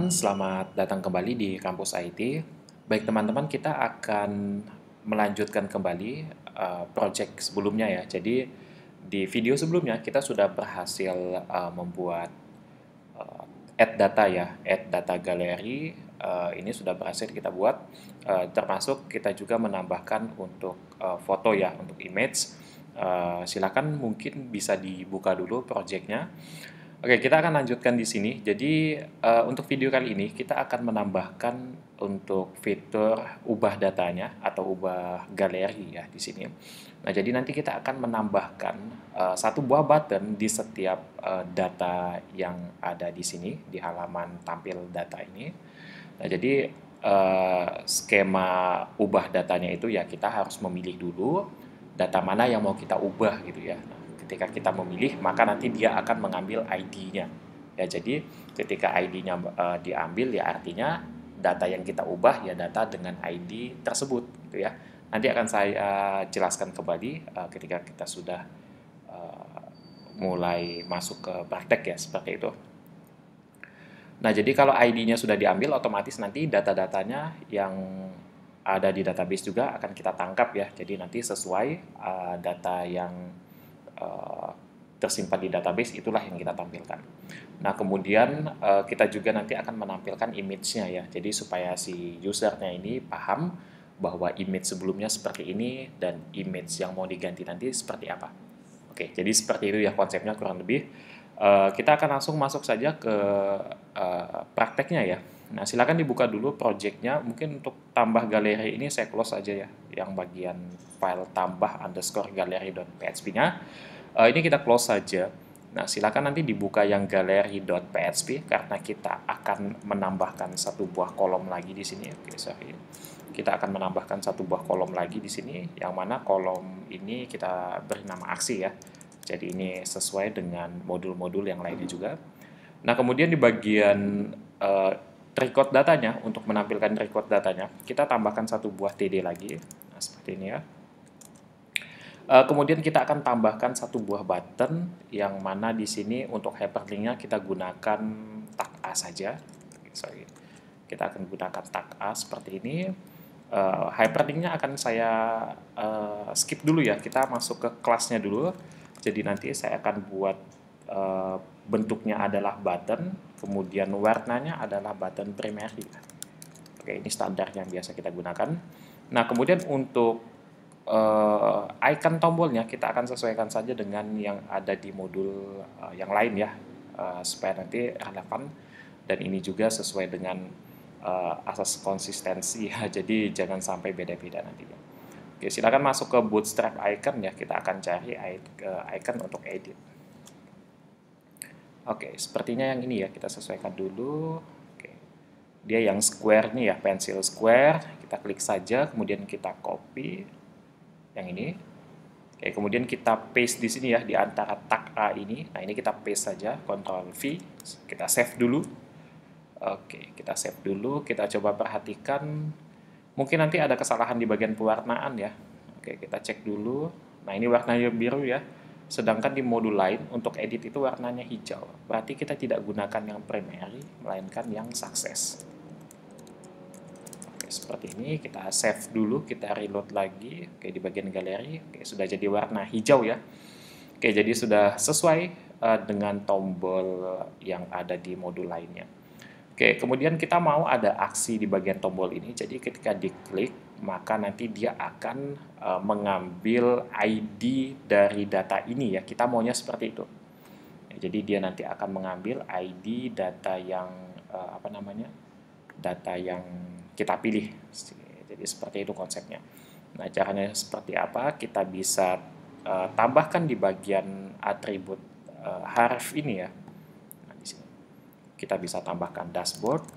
teman-teman, selamat datang kembali di kampus IT. Baik teman-teman, kita akan melanjutkan kembali project sebelumnya ya. Jadi di video sebelumnya kita sudah berhasil membuat add data ya, add data galeri. Ini sudah berhasil kita buat, termasuk kita juga menambahkan untuk foto ya, untuk image. Silakan mungkin bisa dibuka dulu projectnya. Oke, kita akan lanjutkan di sini. Jadi, untuk video kali ini kita akan menambahkan untuk fitur ubah datanya atau ubah galeri ya di sini. Nah, jadi nanti kita akan menambahkan satu buah button di setiap data yang ada di sini di halaman tampil data ini. Nah, jadi skema ubah datanya itu ya kita harus memilih dulu data mana yang mau kita ubah gitu ya. Nah, ketika kita memilih, maka nanti dia akan mengambil ID-nya. Ya, jadi ketika ID-nya diambil ya artinya data yang kita ubah ya data dengan ID tersebut gitu ya. Nanti akan saya jelaskan kembali ketika kita sudah mulai masuk ke praktek ya seperti itu. Nah, jadi kalau ID-nya sudah diambil, otomatis nanti data-datanya yang ada di database juga akan kita tangkap ya. Jadi nanti sesuai data yang tersimpan di database itulah yang kita tampilkan. Nah, kemudian kita juga nanti akan menampilkan image-nya ya. Jadi supaya si usernya ini paham bahwa image sebelumnya seperti ini dan image yang mau diganti nanti seperti apa. Oke, jadi seperti itu ya konsepnya kurang lebih. Kita akan langsung masuk saja ke prakteknya ya. Nah, silakan dibuka dulu projectnya. Mungkin untuk tambah galeri ini saya close aja ya, yang bagian file tambah underscore galeri.php-nya. Ini kita close saja. Nah, silakan nanti dibuka yang galeri.php karena kita akan menambahkan satu buah kolom lagi di sini. Oke, sorry. Kita akan menambahkan satu buah kolom lagi di sini, yang mana kolom ini kita beri nama aksi ya. Jadi ini sesuai dengan modul-modul yang lainnya juga. Nah, kemudian di bagian record datanya, untuk menampilkan record datanya, kita tambahkan satu buah TD lagi. Nah, seperti ini ya. Kemudian kita akan tambahkan satu buah button yang mana di sini untuk hyperlinknya kita gunakan tag A saja. Sorry. Kita akan gunakan tag A seperti ini. Hyperlinknya akan saya skip dulu ya. Kita masuk ke kelasnya dulu. Jadi nanti saya akan buat bentuknya adalah button, kemudian warnanya adalah button primary. Oke, ini standar yang biasa kita gunakan. Nah, kemudian untuk icon tombolnya kita akan sesuaikan saja dengan yang ada di modul yang lain ya, supaya nanti relevan dan ini juga sesuai dengan asas konsistensi ya, jadi jangan sampai beda-beda nantinya. Oke, silakan masuk ke Bootstrap icon ya, kita akan cari icon untuk edit. Oke, sepertinya yang ini ya, kita sesuaikan dulu. Oke. Dia yang square nih ya, pensil square, kita klik saja, kemudian kita copy yang ini. Oke, kemudian kita paste di sini ya, di antara tag A ini. Nah, ini kita paste saja, Ctrl V, kita save dulu. Oke, kita save dulu, kita coba perhatikan. Mungkin nanti ada kesalahan di bagian pewarnaan ya. Oke, kita cek dulu. Nah, ini warnanya biru ya. Sedangkan di modul lain, untuk edit itu warnanya hijau. Berarti kita tidak gunakan yang primary, melainkan yang success. Seperti ini, kita save dulu, kita reload lagi. Oke, di bagian galeri, oke, sudah jadi warna hijau ya. Oke, jadi sudah sesuai dengan tombol yang ada di modul lainnya. Oke, kemudian kita mau ada aksi di bagian tombol ini. Jadi ketika diklik, maka nanti dia akan mengambil ID dari data ini ya. Kita maunya seperti itu. Jadi dia nanti akan mengambil ID data yang data yang kita pilih. Jadi seperti itu konsepnya. Nah, caranya seperti apa? Kita bisa tambahkan di bagian atribut href ini ya. Nah, di sini kita bisa tambahkan dashboard.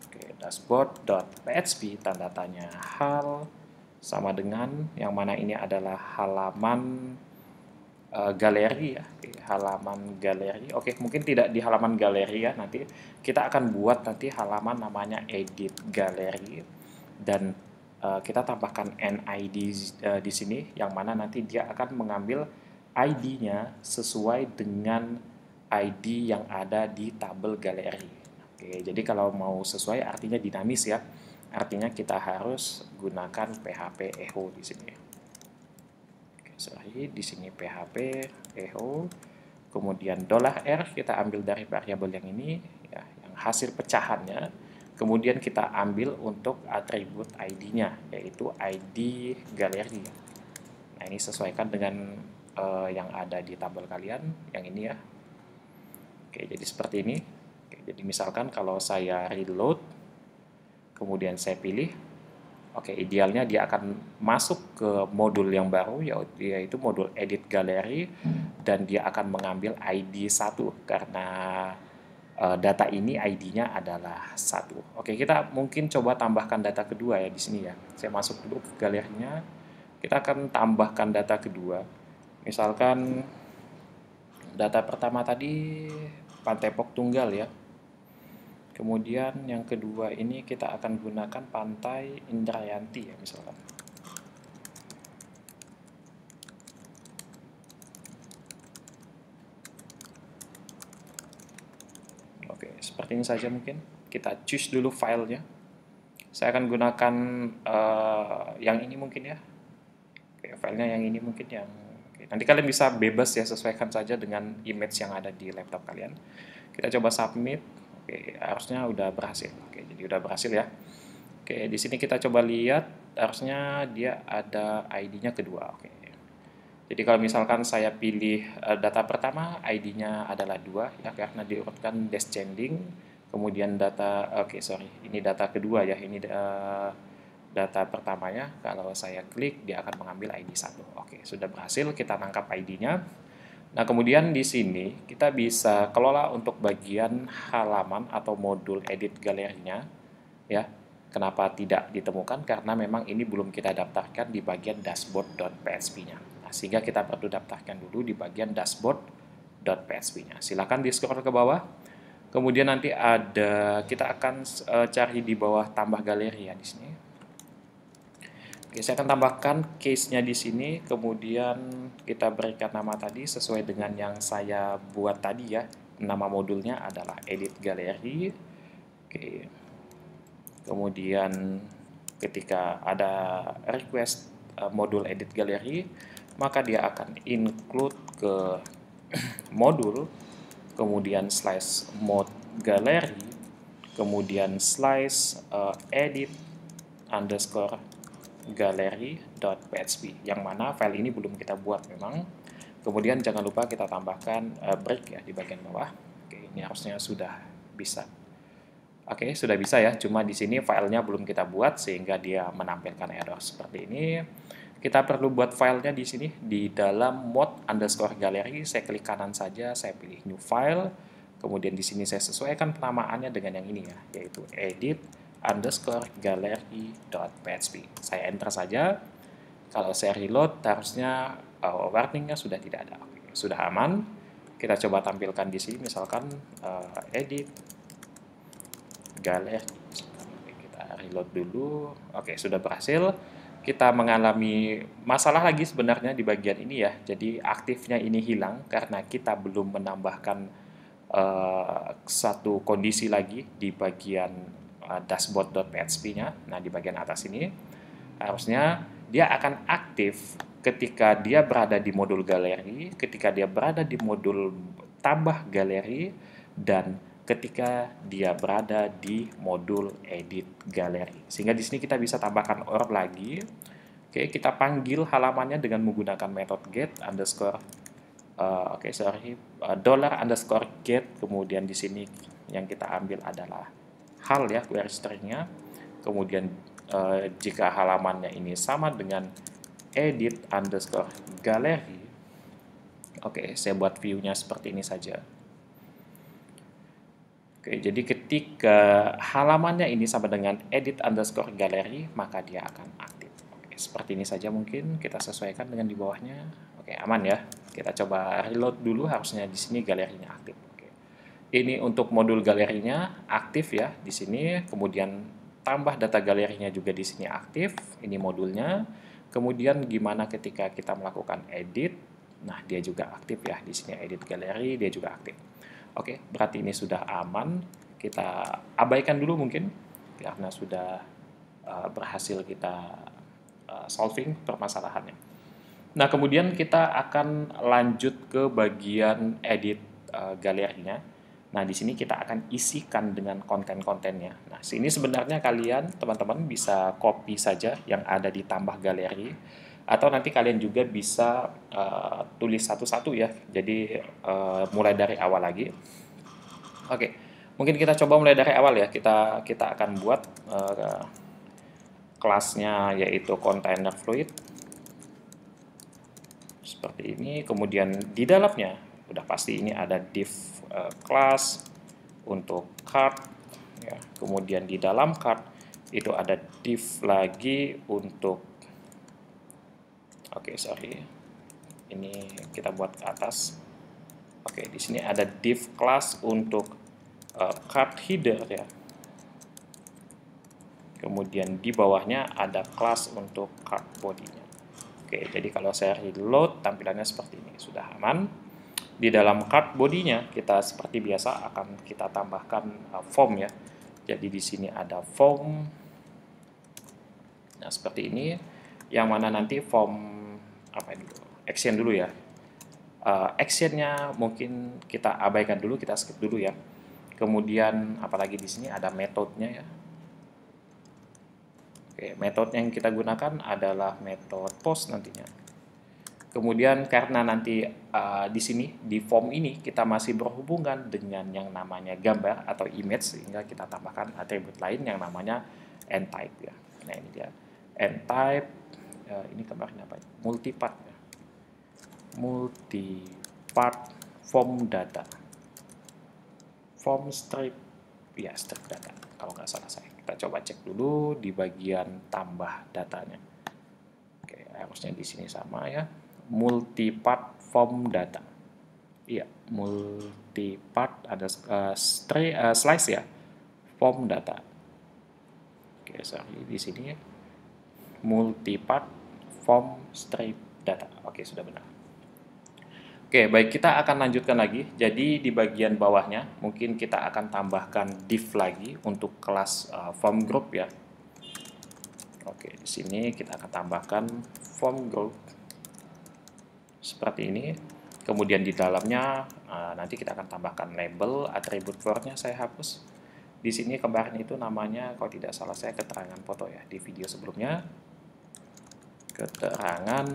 Oke, dashboard.php tanda tanya hal sama dengan yang mana ini adalah halaman galeri ya, halaman galeri. Oke, mungkin tidak di halaman galeri ya, nanti kita akan buat nanti halaman namanya edit galeri dan kita tambahkan NID di sini yang mana nanti dia akan mengambil ID-nya sesuai dengan ID yang ada di tabel galeri. Oke, jadi kalau mau sesuai artinya dinamis ya. Artinya kita harus gunakan PHP echo di sini. Oke, sorry, di sini PHP echo. Kemudian $R kita ambil dari variabel yang ini ya, yang hasil pecahannya. Kemudian kita ambil untuk atribut ID-nya, yaitu ID galeri. Nah, ini sesuaikan dengan yang ada di tabel kalian, yang ini ya. Oke, jadi seperti ini. Oke, jadi misalkan kalau saya reload, kemudian saya pilih, oke, idealnya dia akan masuk ke modul yang baru, yaitu modul edit galeri, dan dia akan mengambil ID 1, karena data ini ID-nya adalah 1. Oke, kita mungkin coba tambahkan data kedua ya di sini ya. Saya masuk dulu ke galerinya, kita akan tambahkan data kedua. Misalkan data pertama tadi Pantai Pok Tunggal ya. Kemudian yang kedua ini kita akan gunakan Pantai Indrayanti ya misalkan. Oke, seperti ini saja mungkin. Kita choose dulu filenya. Saya akan gunakan yang ini mungkin ya. Oke, filenya yang ini mungkin yang nanti kalian bisa bebas ya, sesuaikan saja dengan image yang ada di laptop kalian. Kita coba submit. Oke, harusnya udah berhasil. Oke, jadi udah berhasil ya. Oke, di sini kita coba lihat, harusnya dia ada ID-nya kedua. Oke. Jadi kalau misalkan saya pilih data pertama, ID-nya adalah 2 ya, karena diurutkan descending. Kemudian data, ini data kedua ya, ini data pertamanya. Kalau saya klik, dia akan mengambil ID 1. Oke, sudah berhasil, kita tangkap ID-nya. Nah, kemudian di sini kita bisa kelola untuk bagian halaman atau modul edit galerinya ya. Kenapa tidak ditemukan? Karena memang ini belum kita daftarkan di bagian dashboard.php-nya. Nah, sehingga kita perlu daftarkan dulu di bagian dashboard.php-nya. Silakan di-scroll ke bawah. Kemudian nanti ada, kita akan cari di bawah tambah galeri ya di sini. Oke, saya akan tambahkan case-nya di sini, kemudian kita berikan nama tadi sesuai dengan yang saya buat tadi ya. Nama modulnya adalah edit galeri. Oke. Kemudian ketika ada request modul edit galeri, maka dia akan include ke modul, kemudian slash mode galeri, kemudian slash edit underscore gallery.php, yang mana file ini belum kita buat memang. Kemudian jangan lupa kita tambahkan break ya di bagian bawah. Oke, ini harusnya sudah bisa. Oke, sudah bisa ya, cuma di sini filenya belum kita buat sehingga dia menampilkan error seperti ini. Kita perlu buat filenya di sini di dalam mode underscore gallery. Saya klik kanan saja, saya pilih new file. Kemudian di sini saya sesuaikan penamaannya dengan yang ini ya, yaitu edit underscore gallery.php. Saya enter saja. Kalau saya reload, harusnya warningnya sudah tidak ada. Oke, sudah aman. Kita coba tampilkan di sini, misalkan edit gallery. Kita reload dulu. Oke, sudah berhasil. Kita mengalami masalah lagi sebenarnya di bagian ini ya. Jadi aktifnya ini hilang karena kita belum menambahkan satu kondisi lagi di bagian dashboard.php-nya. Nah, di bagian atas ini harusnya dia akan aktif ketika dia berada di modul galeri, ketika dia berada di modul tambah galeri, dan ketika dia berada di modul edit galeri. Sehingga di sini kita bisa tambahkan OR lagi. Oke, kita panggil halamannya dengan menggunakan metode get underscore $_get. Kemudian di sini yang kita ambil adalah hal ya, query string-nya. Kemudian jika halamannya ini sama dengan edit underscore gallery, oke, saya buat view-nya seperti ini saja. Oke, jadi ketika halamannya ini sama dengan edit underscore gallery, maka dia akan aktif. Oke, seperti ini saja mungkin kita sesuaikan dengan di bawahnya. Oke, aman ya. Kita coba reload dulu, harusnya di sini galerinya aktif. Ini untuk modul galerinya aktif ya di sini, kemudian tambah data galerinya juga di sini aktif, ini modulnya. Kemudian gimana ketika kita melakukan edit? Nah, dia juga aktif ya di sini, edit galeri dia juga aktif. Oke, berarti ini sudah aman. Kita abaikan dulu mungkin karena sudah berhasil kita solving permasalahannya. Nah, kemudian kita akan lanjut ke bagian edit galerinya. Nah, di sini kita akan isikan dengan konten-kontennya. Nah, sini sebenarnya kalian, teman-teman, bisa copy saja yang ada di tambah galeri, atau nanti kalian juga bisa tulis satu-satu ya. Jadi, mulai dari awal lagi. Oke, mungkin kita coba mulai dari awal ya. Kita akan buat kelasnya yaitu container fluid. Seperti ini, kemudian di dalamnya udah pasti ini ada div class untuk card ya. Kemudian di dalam card itu ada div lagi untuk ini kita buat ke atas. Oke, di sini ada div class untuk card header ya. Kemudian di bawahnya ada class untuk card body-nya. Oke, jadi kalau saya reload tampilannya seperti ini, sudah aman. Di dalam card body-nya kita seperti biasa akan kita tambahkan form ya. Jadi di sini ada form. Nah, seperti ini, yang mana nanti form action dulu ya. Actionnya mungkin kita abaikan dulu, kita skip dulu ya. Kemudian apalagi di sini ada metodenya ya. Oke, metode yang kita gunakan adalah metode post nantinya. Kemudian karena nanti di sini di form ini kita masih berhubungan dengan yang namanya gambar atau image, sehingga kita tambahkan atribut lain yang namanya nType ya. Nah, ini dia nType. Ini kemarin apa? Multipart ya. Multipart form data. Form strip ya, strip data kalau nggak salah saya. Kita coba cek dulu di bagian tambah datanya. Oke, harusnya di sini sama ya. Multipart form data. Iya, multipart ada slice ya. Form data. Oke, sorry di sini ya. Multipart form strip data. Oke, sudah benar. Oke, baik, kita akan lanjutkan lagi. Jadi di bagian bawahnya mungkin kita akan tambahkan div lagi untuk kelas form group ya. Oke, di sini kita akan tambahkan form group seperti ini. Kemudian di dalamnya nanti kita akan tambahkan label, atribut for-nya saya hapus. Di sini kemarin itu namanya kalau tidak salah saya keterangan foto ya, di video sebelumnya. Keterangan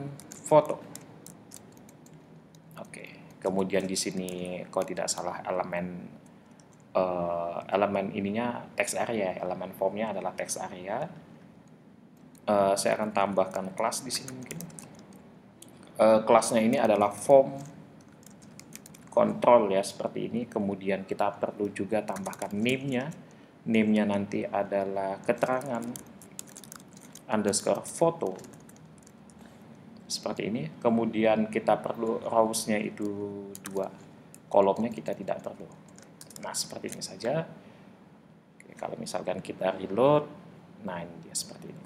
foto. Oke, kemudian di sini kalau tidak salah elemen ininya text area, elemen formnya adalah text area. Saya akan tambahkan kelas di sini mungkin. Kelasnya ini adalah form control ya, seperti ini. Kemudian kita perlu juga tambahkan name-nya. Name-nya nanti adalah keterangan underscore foto. Seperti ini. Kemudian kita perlu rows-nya itu 2, kolomnya kita tidak perlu. Nah, seperti ini saja. Oke, kalau misalkan kita reload, nah ini dia seperti ini.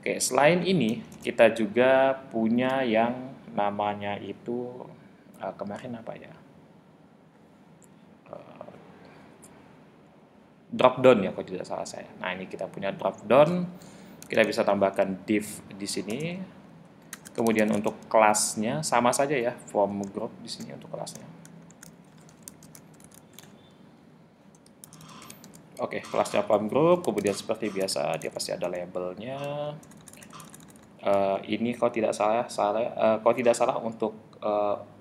Oke, selain ini kita juga punya yang namanya itu kemarin apa ya? Drop down ya kalau tidak salah saya. Nah, ini kita punya drop down. Kita bisa tambahkan div di sini. Kemudian untuk kelasnya sama saja ya, form group di sini untuk kelasnya. Oke, kelasnya form group, kemudian seperti biasa dia pasti ada labelnya. Ini kalau tidak salah untuk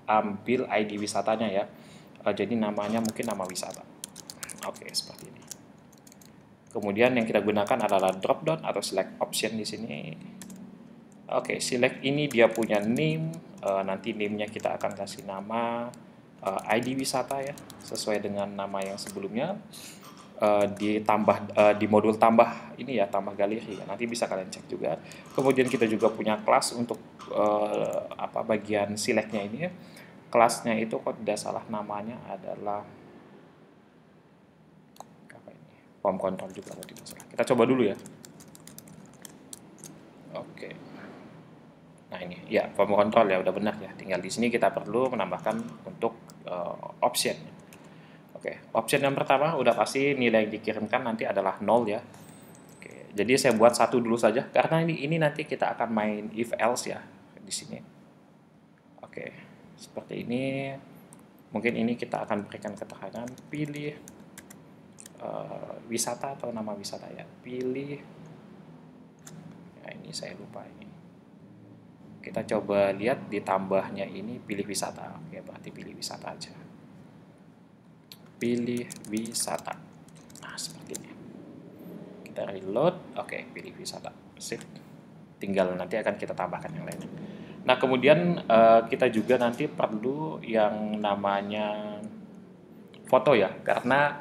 ambil ID wisatanya ya. Jadi namanya mungkin nama wisata. Oke, seperti ini. Kemudian yang kita gunakan adalah drop down atau select option di sini. Oke, select ini dia punya name, nanti name-nya kita akan kasih nama ID wisata ya, sesuai dengan nama yang sebelumnya. Ditambah di modul tambah ini ya, tambah galeri ya, nanti bisa kalian cek juga. Kemudian kita juga punya kelas untuk bagian select-nya ini ya. Kelasnya itu kalau tidak salah namanya adalah form control juga kalau tidak salah. Kita coba dulu ya. Oke. Nah ini ya form control ya, udah benar ya. Tinggal di sini kita perlu menambahkan untuk option. Oke, option yang pertama udah pasti nilai yang dikirimkan nanti adalah 0 ya. Oke, jadi saya buat satu dulu saja karena ini nanti kita akan main if else ya di sini. Oke, seperti ini. Mungkin ini kita akan berikan keterangan pilih wisata atau nama wisata ya. Pilih. Nah, ini saya lupa ini. Kita coba lihat ditambahnya ini pilih wisata. Oke, berarti pilih wisata aja. Pilih wisata. Nah, seperti ini. Kita reload. Oke, pilih wisata. Sip. Tinggal nanti akan kita tambahkan yang lainnya. Nah, kemudian kita juga nanti perlu yang namanya foto ya, karena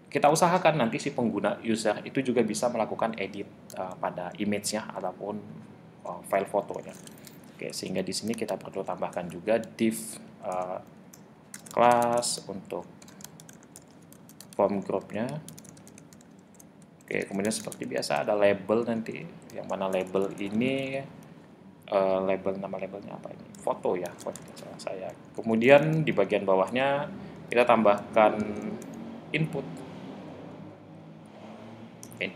kita usahakan nanti si pengguna user itu juga bisa melakukan edit pada image-nya ataupun file fotonya. Oke, sehingga di sini kita perlu tambahkan juga div class untuk form group-nya. Oke, kemudian seperti biasa ada label nanti, yang mana label ini nama labelnya apa ini? Foto ya, foto saya. Kemudian di bagian bawahnya kita tambahkan input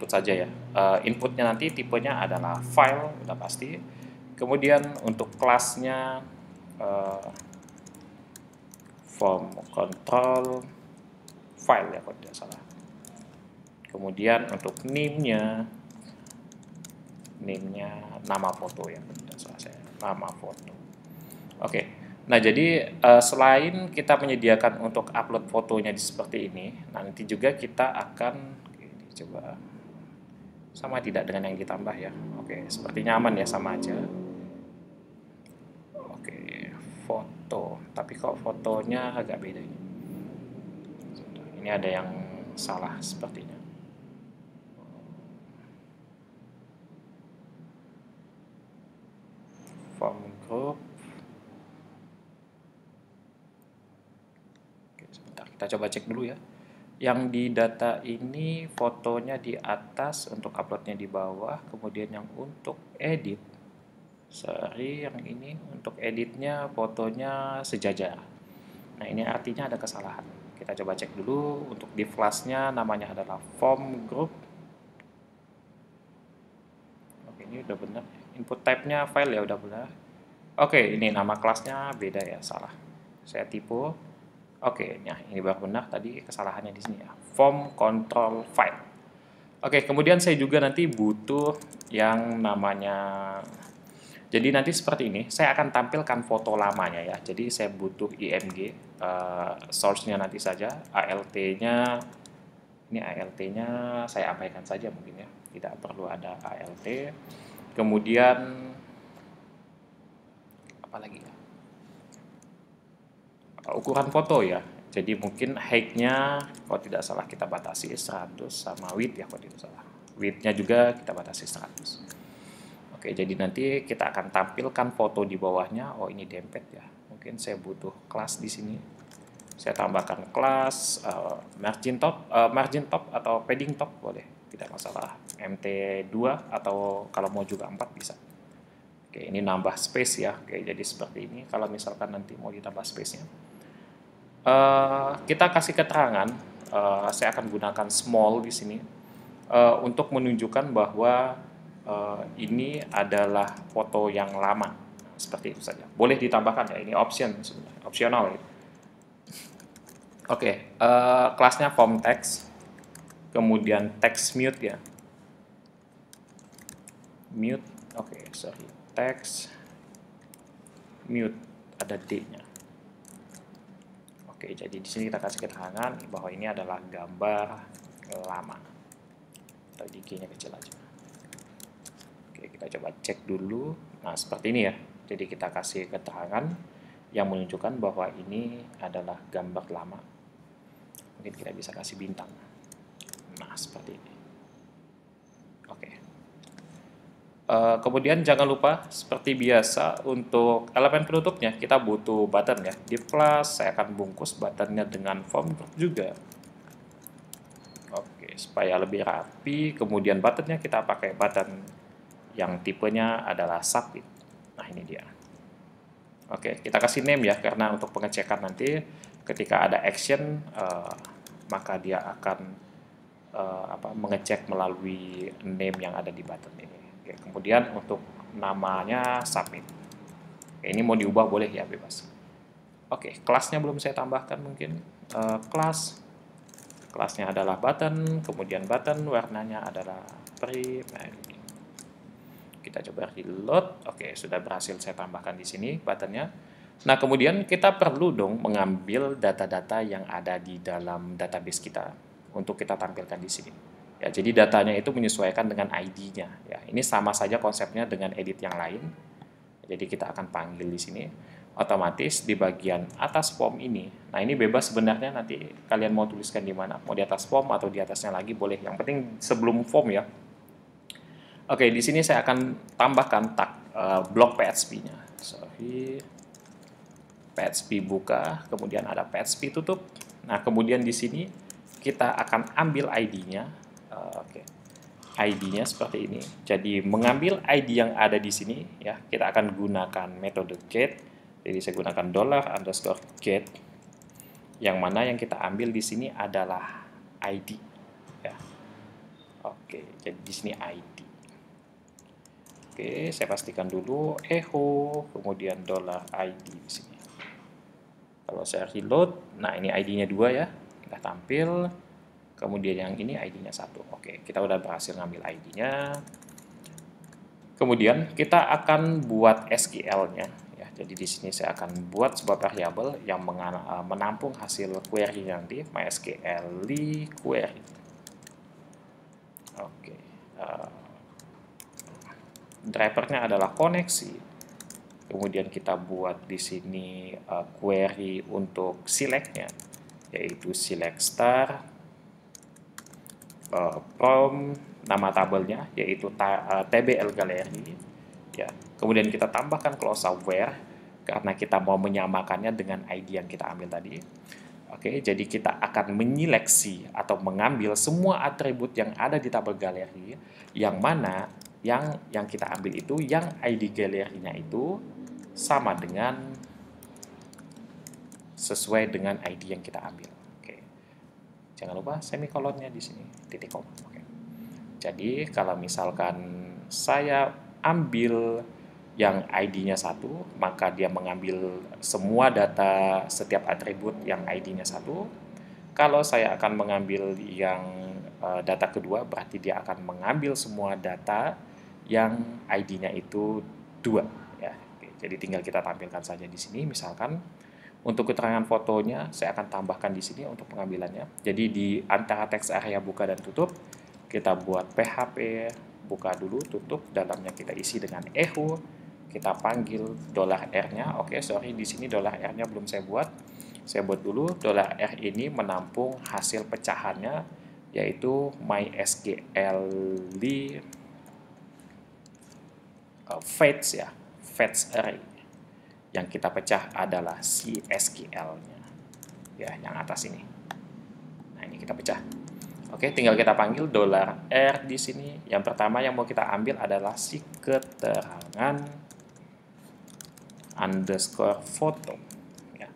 saja ya. Inputnya nanti tipenya adalah file, udah pasti. Kemudian untuk kelasnya form control file ya kalau tidak salah. Kemudian untuk name-nya nama foto ya, nama foto. Oke, nah jadi selain kita menyediakan untuk upload fotonya seperti ini, nanti juga kita akan coba sama tidak dengan yang ditambah ya. Oke, sepertinya aman ya, sama aja. Oke, foto, tapi kok fotonya agak beda ini. Ini ada yang salah sepertinya. Form group. Oke, sebentar, kita coba cek dulu ya. Yang di data ini fotonya di atas, untuk uploadnya di bawah, kemudian yang untuk edit, yang ini untuk editnya fotonya sejajar. Nah, ini artinya ada kesalahan. Kita coba cek dulu. Untuk div class-nya namanya adalah form group. Oke, ini udah benar. Input type-nya file ya, udah benar. Oke, ini nama kelasnya beda ya, salah. Saya tipu. Oke, nah ini baru benar, tadi kesalahannya di sini ya. Form control file. Oke, kemudian saya juga nanti butuh yang namanya, jadi nanti seperti ini, saya akan tampilkan foto lamanya ya. Jadi saya butuh img, source-nya nanti saja, alt-nya, ini alt-nya saya abaikan saja mungkin ya, tidak perlu ada alt. Kemudian apa lagi ya? Ukuran foto ya. Jadi mungkin height-nya kalau tidak salah kita batasi 100 sama width ya kalau tidak salah. Width-nya juga kita batasi 100. Oke, jadi nanti kita akan tampilkan foto di bawahnya. Oh, ini dempet ya. Mungkin saya butuh kelas di sini. Saya tambahkan kelas margin top atau padding top boleh, tidak masalah. MT2 atau kalau mau juga 4 bisa. Oke, ini nambah space ya. Oke, jadi seperti ini. Kalau misalkan nanti mau ditambah space-nya, kita kasih keterangan. Saya akan gunakan small di sini untuk menunjukkan bahwa ini adalah foto yang lama. Seperti itu saja. Boleh ditambahkan ya. Ini opsional. Ya. Oke, kelasnya form text, kemudian text mute ya. Mute, oke, sorry. Text mute, ada D-nya. Oke, jadi di sini kita kasih keterangan bahwa ini adalah gambar lama. Atau G-nya kecil aja. Oke, kita coba cek dulu. Nah, seperti ini ya. Jadi kita kasih keterangan yang menunjukkan bahwa ini adalah gambar lama. Mungkin kita bisa kasih bintang. Nah, seperti ini. Oke. Kemudian jangan lupa seperti biasa untuk elemen penutupnya kita butuh button ya. Di class saya akan bungkus buttonnya dengan form group juga. Oke, supaya lebih rapi. Kemudian buttonnya kita pakai button yang tipenya adalah submit. Nah, ini dia. Oke, kita kasih name ya karena untuk pengecekan nanti. ketika ada action, maka dia akan mengecek melalui name yang ada di button ini. Oke, kemudian untuk namanya submit. Oke, ini mau diubah boleh ya, bebas. Oke, kelasnya belum saya tambahkan mungkin. Kelasnya adalah button, kemudian button warnanya adalah primary. Kita coba reload. Oke, sudah berhasil saya tambahkan di sini buttonnya. Nah, kemudian kita perlu dong mengambil data-data yang ada di dalam database kita untuk kita tampilkan di sini. Ya, jadi datanya itu menyesuaikan dengan ID-nya. Ya, ini sama saja konsepnya dengan edit yang lain. Jadi kita akan panggil di sini. Otomatis di bagian atas form ini. Nah, ini bebas sebenarnya, nanti kalian mau tuliskan di mana. Mau di atas form atau di atasnya lagi boleh. Yang penting sebelum form ya. Oke, di sini saya akan tambahkan tag blok PHP-nya. PHP buka, kemudian ada PHP tutup. Nah, kemudian di sini kita akan ambil ID-nya. ID-nya seperti ini. Jadi mengambil ID yang ada di sini ya, kita akan gunakan metode get. Jadi saya gunakan $_get, yang mana yang kita ambil di sini adalah ID ya. Oke, jadi di sini ID. Oke, saya pastikan dulu echo, kemudian $ID di sini. Kalau saya reload, nah ini ID-nya 2 ya, kita tampil. Kemudian yang ini ID-nya 1. Oke, kita udah berhasil ngambil ID-nya. Kemudian kita akan buat SQL-nya ya. Jadi di sini saya akan buat sebuah variabel yang menampung hasil query nanti, MySQL query. Oke. Drivernya adalah koneksi. Kemudian kita buat di sini query untuk select-nya, yaitu select star from nama tabelnya yaitu tbl gallery ya. Kemudian kita tambahkan clause where karena kita mau menyamakannya dengan ID yang kita ambil tadi. Oke, jadi kita akan menyeleksi atau mengambil semua atribut yang ada di tabel galeri, yang mana yang kita ambil itu yang ID galerinya itu sama dengan sesuai dengan ID yang kita ambil. Jangan lupa semikolonnya di sini, titik koma. Oke. Jadi kalau misalkan saya ambil yang ID-nya 1, maka dia mengambil semua data setiap atribut yang ID-nya 1. Kalau saya akan mengambil yang data kedua, berarti dia akan mengambil semua data yang ID-nya itu 2. Ya. Oke. Jadi tinggal kita tampilkan saja di sini, misalkan. Untuk keterangan fotonya, saya akan tambahkan di sini untuk pengambilannya. Jadi di antara teks area buka dan tutup, kita buat PHP buka dulu, tutup, dalamnya kita isi dengan echo, kita panggil $R-nya. Oke, sorry, di sini $R-nya belum saya buat. Saya buat dulu, $R ini menampung hasil pecahannya, yaitu MySQL fetch ya, fetch array. Yang kita pecah adalah si SQL-nya ya, yang atas ini. Nah, ini kita pecah. Oke, tinggal kita panggil $R di sini. Yang pertama yang mau kita ambil adalah si keterangan underscore foto ya.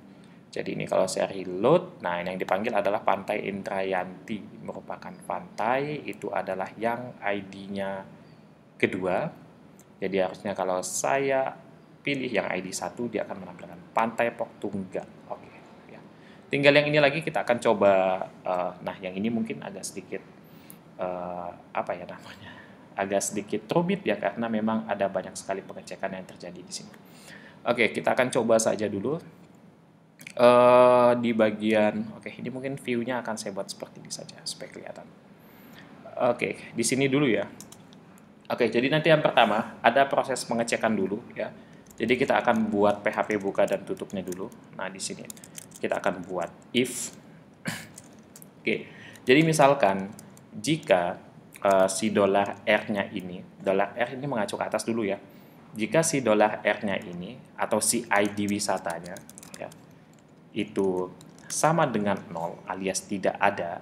Jadi ini kalau saya reload, nah ini yang dipanggil adalah Pantai Indrayanti, merupakan pantai, itu adalah yang ID-nya kedua. Jadi harusnya kalau saya pilih yang ID 1, dia akan menampilkan Pantai Poktunggal. Oke, ya. Tinggal yang ini lagi kita akan coba. Nah, yang ini mungkin agak sedikit agak sedikit rumit ya, karena memang ada banyak sekali pengecekan yang terjadi di sini. Oke, kita akan coba saja dulu di bagian. Oke, ini mungkin view-nya akan saya buat seperti ini saja supaya kelihatan. Oke, di sini dulu ya. Oke, jadi nanti yang pertama ada proses pengecekan dulu ya. Jadi kita akan buat PHP buka dan tutupnya dulu. Nah, di sini kita akan buat if. Oke, jadi misalkan jika si $R-nya ini, $R ini mengacu ke atas dulu ya. Jika si $R-nya ini atau si ID wisatanya ya, itu sama dengan 0 alias tidak ada,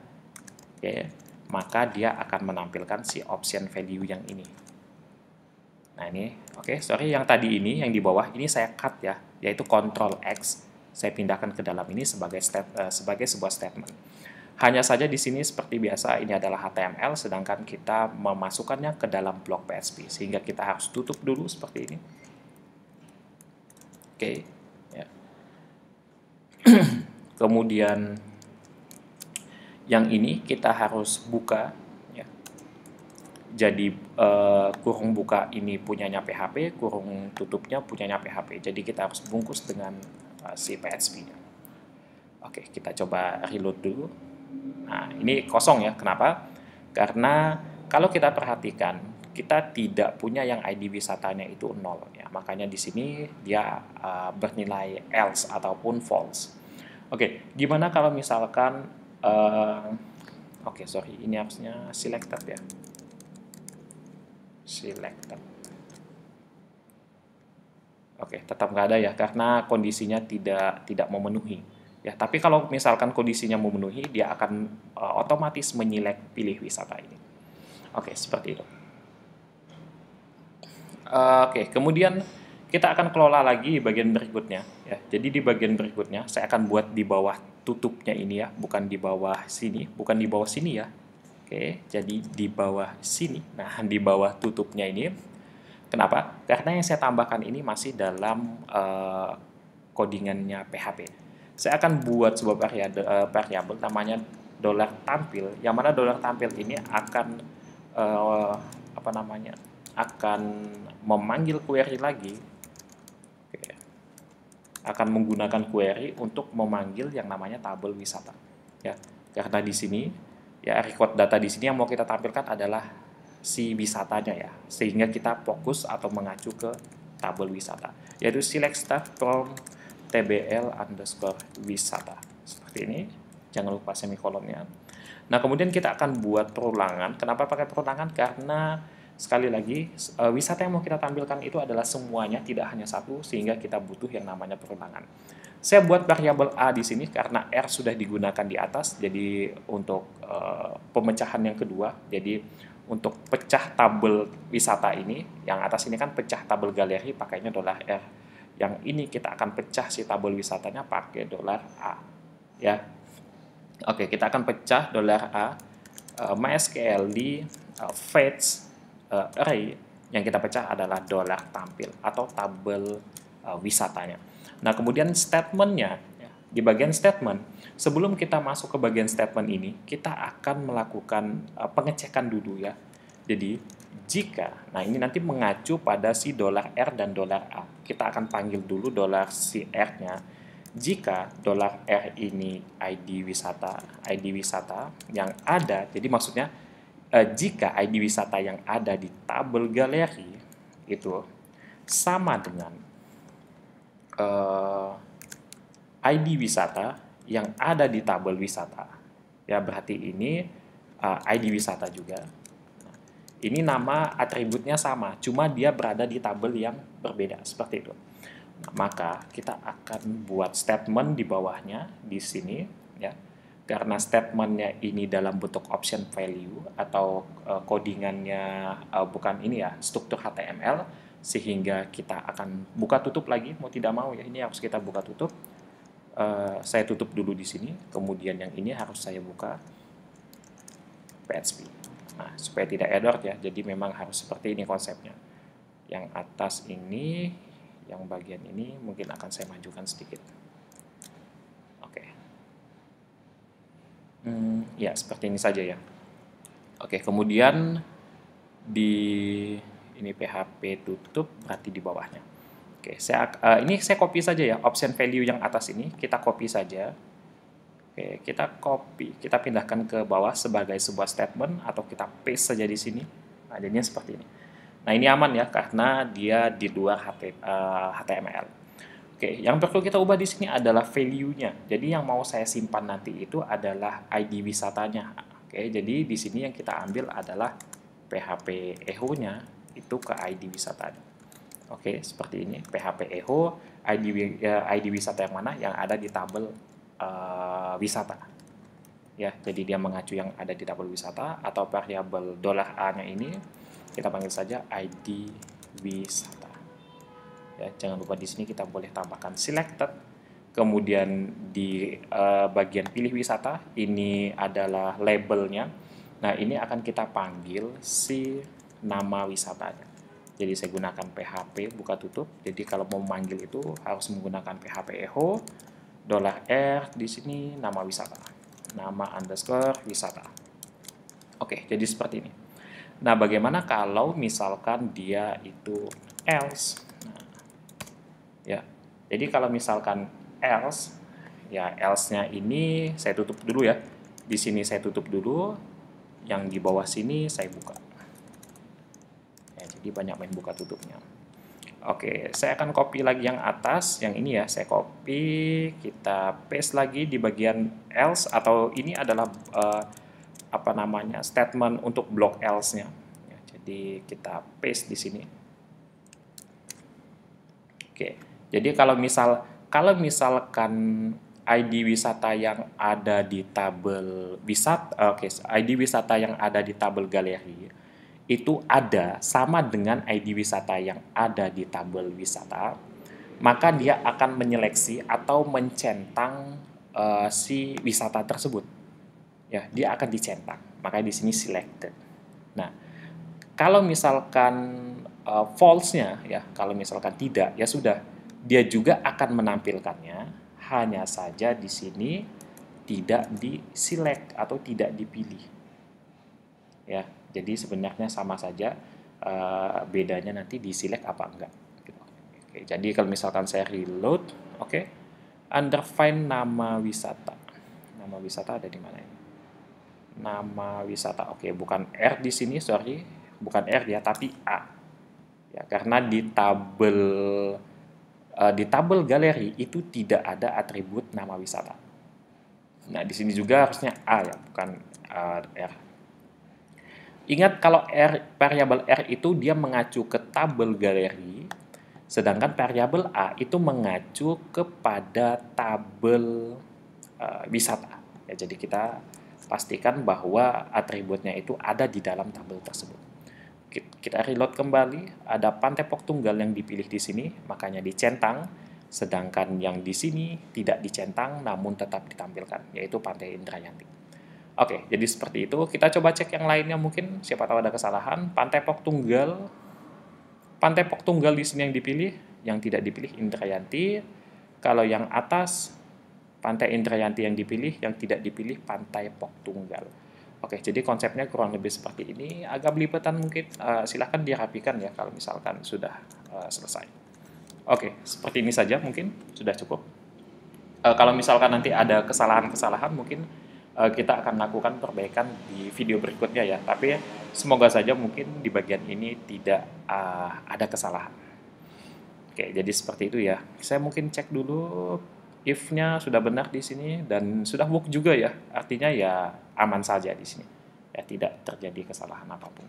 ya, maka dia akan menampilkan si option value yang ini. Nah ini, oke, sorry, yang tadi ini, yang di bawah, ini saya cut ya, yaitu Ctrl X. saya pindahkan ke dalam ini sebagai sebagai sebuah statement. Hanya saja di sini seperti biasa ini adalah HTML, sedangkan kita memasukkannya ke dalam blok PHP, sehingga kita harus tutup dulu seperti ini. Oke, ya. Kemudian yang ini kita harus buka, ya. Jadi kurung buka ini punyanya PHP, kurung tutupnya punyanya PHP. Jadi kita harus bungkus dengan si PHP-nya. Oke, kita coba reload dulu. Nah, ini kosong ya. Kenapa? Karena kalau kita perhatikan, kita tidak punya yang ID wisatanya itu 0 ya. Makanya di sini dia bernilai else ataupun false. Oke, gimana kalau misalkan sorry, ini harusnya selected ya. Selected. Oke, tetap nggak ada ya karena kondisinya tidak memenuhi. Ya, tapi kalau misalkan kondisinya memenuhi, dia akan otomatis menyelek pilih wisata ini. Oke, seperti itu. Oke, kemudian kita akan kelola lagi bagian berikutnya. Ya, jadi di bagian berikutnya, saya akan buat di bawah tutupnya ini ya, bukan di bawah sini, ya. Oke, jadi di bawah sini. Nah, di bawah tutupnya ini, kenapa? Karena yang saya tambahkan ini masih dalam codingannya PHP. Saya akan buat sebuah variabel namanya $tampil, yang mana $tampil ini akan akan memanggil query lagi. Oke. Akan menggunakan query untuk memanggil yang namanya tabel wisata. Ya, karena di sini ya record data di sini yang mau kita tampilkan adalah si wisatanya ya, sehingga kita fokus atau mengacu ke tabel wisata, yaitu select start from tbl_wisata seperti ini, jangan lupa semikolonnya. Nah, kemudian kita akan buat perulangan. Kenapa pakai perulangan? Karena sekali lagi wisata yang mau kita tampilkan itu adalah semuanya, tidak hanya satu, sehingga kita butuh yang namanya perulangan. Saya buat variabel A di sini karena R sudah digunakan di atas, jadi untuk pemecahan yang kedua, jadi untuk pecah tabel wisata ini, yang atas ini kan pecah tabel galeri pakainya $R. Yang ini kita akan pecah si tabel wisatanya pakai $A. Ya. Oke, kita akan pecah $A MySQL di fetch array yang kita pecah adalah $tampil atau tabel wisatanya. Nah, kemudian statementnya, ya, di bagian statement, sebelum kita masuk ke bagian statement ini, kita akan melakukan pengecekan dulu ya. Jadi, nah ini nanti mengacu pada si $R dan $A. Kita akan panggil dulu si $R-nya. Jika $R ini ID wisata yang ada, jadi maksudnya jika ID wisata yang ada di tabel galeri itu sama dengan ID wisata yang ada di tabel wisata, ya berarti ini ID wisata juga. Ini nama atributnya sama, cuma dia berada di tabel yang berbeda, seperti itu. Nah, maka kita akan buat statement di bawahnya, di sini, ya. Karena statementnya ini dalam bentuk option value, atau codingannya bukan ini ya, struktur HTML, sehingga kita akan buka tutup lagi, mau tidak mau ya, ini harus kita buka tutup. Saya tutup dulu di sini, kemudian yang ini harus saya buka PHP. Nah, supaya tidak error ya, jadi memang harus seperti ini konsepnya. Yang atas ini, yang bagian ini mungkin akan saya majukan sedikit. Oke. Ya, seperti ini saja ya. Oke, kemudian di ini PHP tutup, berarti di bawahnya. Oke, ini saya copy saja ya, option value yang atas ini, kita copy saja. Oke, kita pindahkan ke bawah sebagai sebuah statement atau kita paste saja di sini. Nah, jadinya seperti ini. Nah, ini aman ya karena dia di luar HTML. Oke, yang perlu kita ubah di sini adalah value-nya. Jadi yang mau saya simpan nanti itu adalah ID wisatanya. Oke, jadi di sini yang kita ambil adalah PHP echo-nya itu ke ID wisatanya. Oke, seperti ini. PHP echo ID wisata yang mana? Yang ada di tabel wisata. Ya, jadi dia mengacu yang ada di tabel wisata, atau variabel $A-nya ini kita panggil saja ID wisata. Ya, jangan lupa di sini kita boleh tambahkan selected Kemudian di bagian pilih wisata, ini adalah labelnya. Nah, ini akan kita panggil si nama wisatanya. Jadi saya gunakan PHP buka tutup. Jadi kalau mau memanggil itu harus menggunakan PHP echo $R di sini nama wisata. Nama underscore wisata. Oke, jadi seperti ini. Nah, bagaimana kalau misalkan dia itu else? Nah, ya. Jadi kalau misalkan else, ya else-nya ini saya tutup dulu ya. Di sini saya tutup dulu, yang di bawah sini saya buka. Ya, jadi banyak main buka tutupnya. Oke, saya akan copy lagi yang atas, yang ini ya, saya copy, kita paste lagi di bagian else, atau ini adalah apa namanya, statement untuk blok else-nya. Ya, jadi kita paste di sini. Oke, jadi kalau misalkan ID wisata yang ada di tabel wisata, ID wisata yang ada di tabel galeri itu ada sama dengan ID wisata yang ada di tabel wisata, maka dia akan menyeleksi atau mencentang si wisata tersebut. Ya, dia akan dicentang. Makanya di sini selected. Nah, kalau misalkan false-nya ya, kalau misalkan tidak, ya sudah, dia juga akan menampilkannya, hanya saja di sini tidak di-select atau tidak dipilih. Ya, jadi sebenarnya sama saja, bedanya nanti di-select apa enggak. Gitu. Oke, jadi kalau misalkan saya reload, oke, under find nama wisata. Nama wisata ada di mana ini? Nama wisata, oke, bukan R di sini, sorry, bukan R ya, tapi A. Ya, karena di tabel galeri itu tidak ada atribut nama wisata. Nah, di sini juga harusnya A ya, bukan R. Ingat kalau variabel R itu dia mengacu ke tabel galeri, sedangkan variabel A itu mengacu kepada tabel wisata. Ya, jadi kita pastikan bahwa atributnya itu ada di dalam tabel tersebut. Kita reload kembali, ada Pantai Pok Tunggal yang dipilih di sini, makanya dicentang, sedangkan yang di sini tidak dicentang namun tetap ditampilkan, yaitu Pantai Indrayanti. Oke, jadi seperti itu. Kita coba cek yang lainnya mungkin, siapa tahu ada kesalahan. Pantai Pok Tunggal di sini yang dipilih, yang tidak dipilih Indrayanti. Kalau yang atas, Pantai Indrayanti yang dipilih, yang tidak dipilih Pantai Pok Tunggal. Oke, jadi konsepnya kurang lebih seperti ini. Agak belipetan mungkin, silahkan dirapikan ya kalau misalkan sudah selesai. Oke, seperti ini saja mungkin, sudah cukup. Kalau misalkan nanti ada kesalahan-kesalahan mungkin kita akan lakukan perbaikan di video berikutnya ya. Tapi semoga saja mungkin di bagian ini tidak ada kesalahan. Oke, jadi seperti itu ya. Saya mungkin cek dulu if-nya sudah benar di sini dan sudah work juga ya. Artinya ya aman saja di sini. Ya, tidak terjadi kesalahan apapun.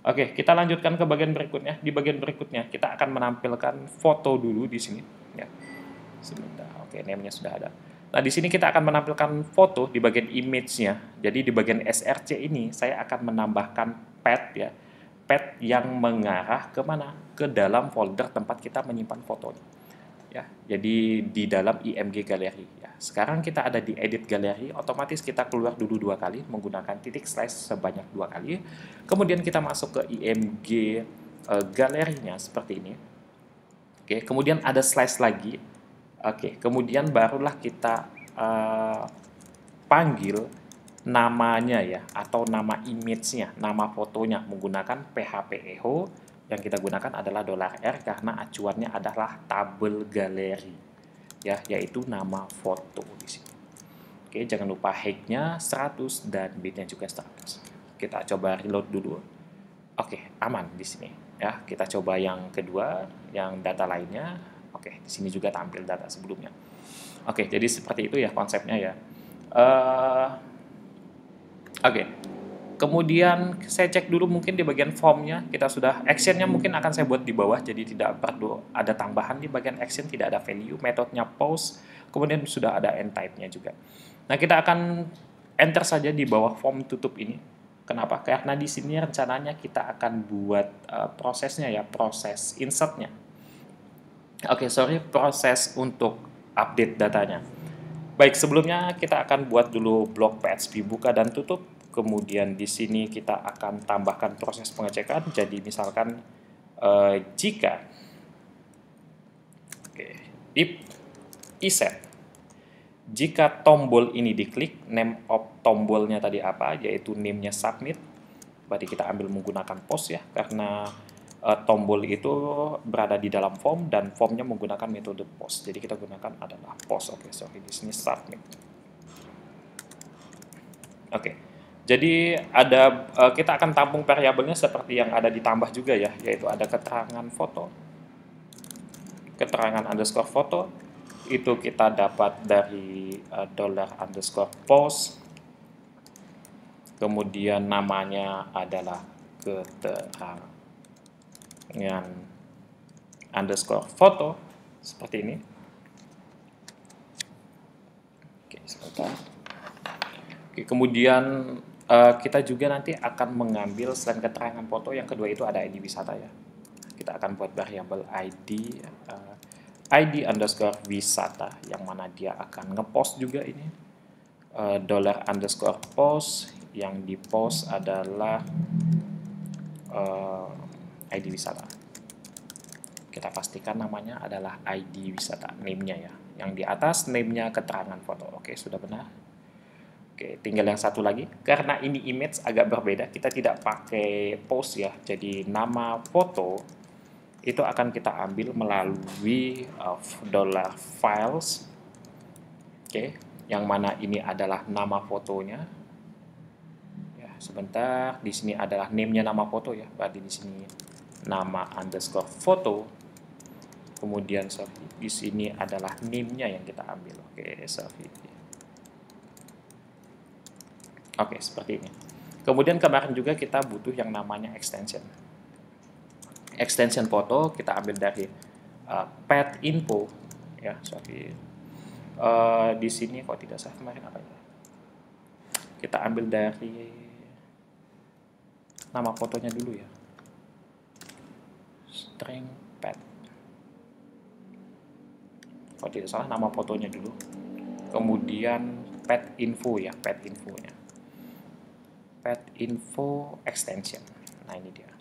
Oke, kita lanjutkan ke bagian berikutnya. Di bagian berikutnya kita akan menampilkan foto dulu di sini ya. Sebentar. Oke, name-nya sudah ada. Nah, di sini kita akan menampilkan foto di bagian image-nya. Jadi di bagian SRC ini saya akan menambahkan path ya. Path yang mengarah ke mana? Ke dalam folder tempat kita menyimpan fotonya. Ya, jadi di dalam IMG Gallery ya. Sekarang kita ada di edit galeri, otomatis kita keluar dulu 2 kali menggunakan titik slash sebanyak 2 kali. Kemudian kita masuk ke IMG galerinya seperti ini. Oke, kemudian ada slash lagi. Oke, kemudian barulah kita panggil namanya ya, atau nama image-nya, nama fotonya menggunakan PHP echo. Yang kita gunakan adalah $R karena acuannya adalah tabel galeri ya, yaitu nama foto di sini. Oke, jangan lupa height-nya 100 dan bit-nya juga 100. Kita coba reload dulu. Oke, aman di sini ya. Kita coba yang kedua, yang data lainnya. Oke, di sini juga tampil data sebelumnya. Oke, jadi seperti itu ya konsepnya ya. Oke, kemudian saya cek dulu mungkin di bagian formnya, kita sudah, actionnya mungkin akan saya buat di bawah, jadi tidak perlu ada tambahan di bagian action, tidak ada value, metodenya post, kemudian sudah ada end type-nya juga. Nah, kita akan enter saja di bawah form tutup ini. Kenapa? Karena di sini rencananya kita akan buat prosesnya ya, proses insert-nya. Oke, sorry, proses untuk update datanya. Baik, sebelumnya kita akan buat dulu blok PHP buka dan tutup. Kemudian di sini kita akan tambahkan proses pengecekan. Jadi misalkan jika if iset, jika tombol ini diklik, name of tombolnya tadi apa, yaitu name-nya submit, berarti kita ambil menggunakan post ya, karena tombol itu berada di dalam form dan formnya menggunakan metode post. Jadi kita gunakan adalah post. Oke, sorry, di sini submit. Oke, jadi ada kita akan tampung variabelnya seperti yang ada ditambah juga ya, yaitu ada keterangan foto, keterangan underscore foto itu kita dapat dari $_post, kemudian namanya adalah keterangan underscore foto seperti ini. Oke, sebentar. Oke, kemudian kita juga nanti akan mengambil selain keterangan foto, yang kedua itu ada ID wisata ya. Kita akan buat variabel ID underscore wisata, yang mana dia akan ngepost juga ini. $_post, yang di post adalah ID wisata. Kita pastikan namanya adalah ID wisata, name-nya ya. Yang di atas name-nya keterangan foto. Oke, sudah benar. Oke, tinggal yang satu lagi. Karena ini image agak berbeda, kita tidak pakai post ya. Jadi nama foto itu akan kita ambil melalui $files. Oke, yang mana ini adalah nama fotonya. Ya, sebentar. Di sini adalah name-nya nama foto ya. Berarti di sini nama underscore foto, kemudian di sini adalah name-nya yang kita ambil. Oke, oke, seperti ini. Kemudian kemarin juga kita butuh yang namanya extension. Extension foto kita ambil dari pet info ya, di sini kok tidak salah kemarin apa ya? Kita ambil dari nama fotonya dulu ya. String pet. Kalau tidak salah nama fotonya dulu. Kemudian pet info ya, pet infonya. Pet info extension. Nah, ini dia.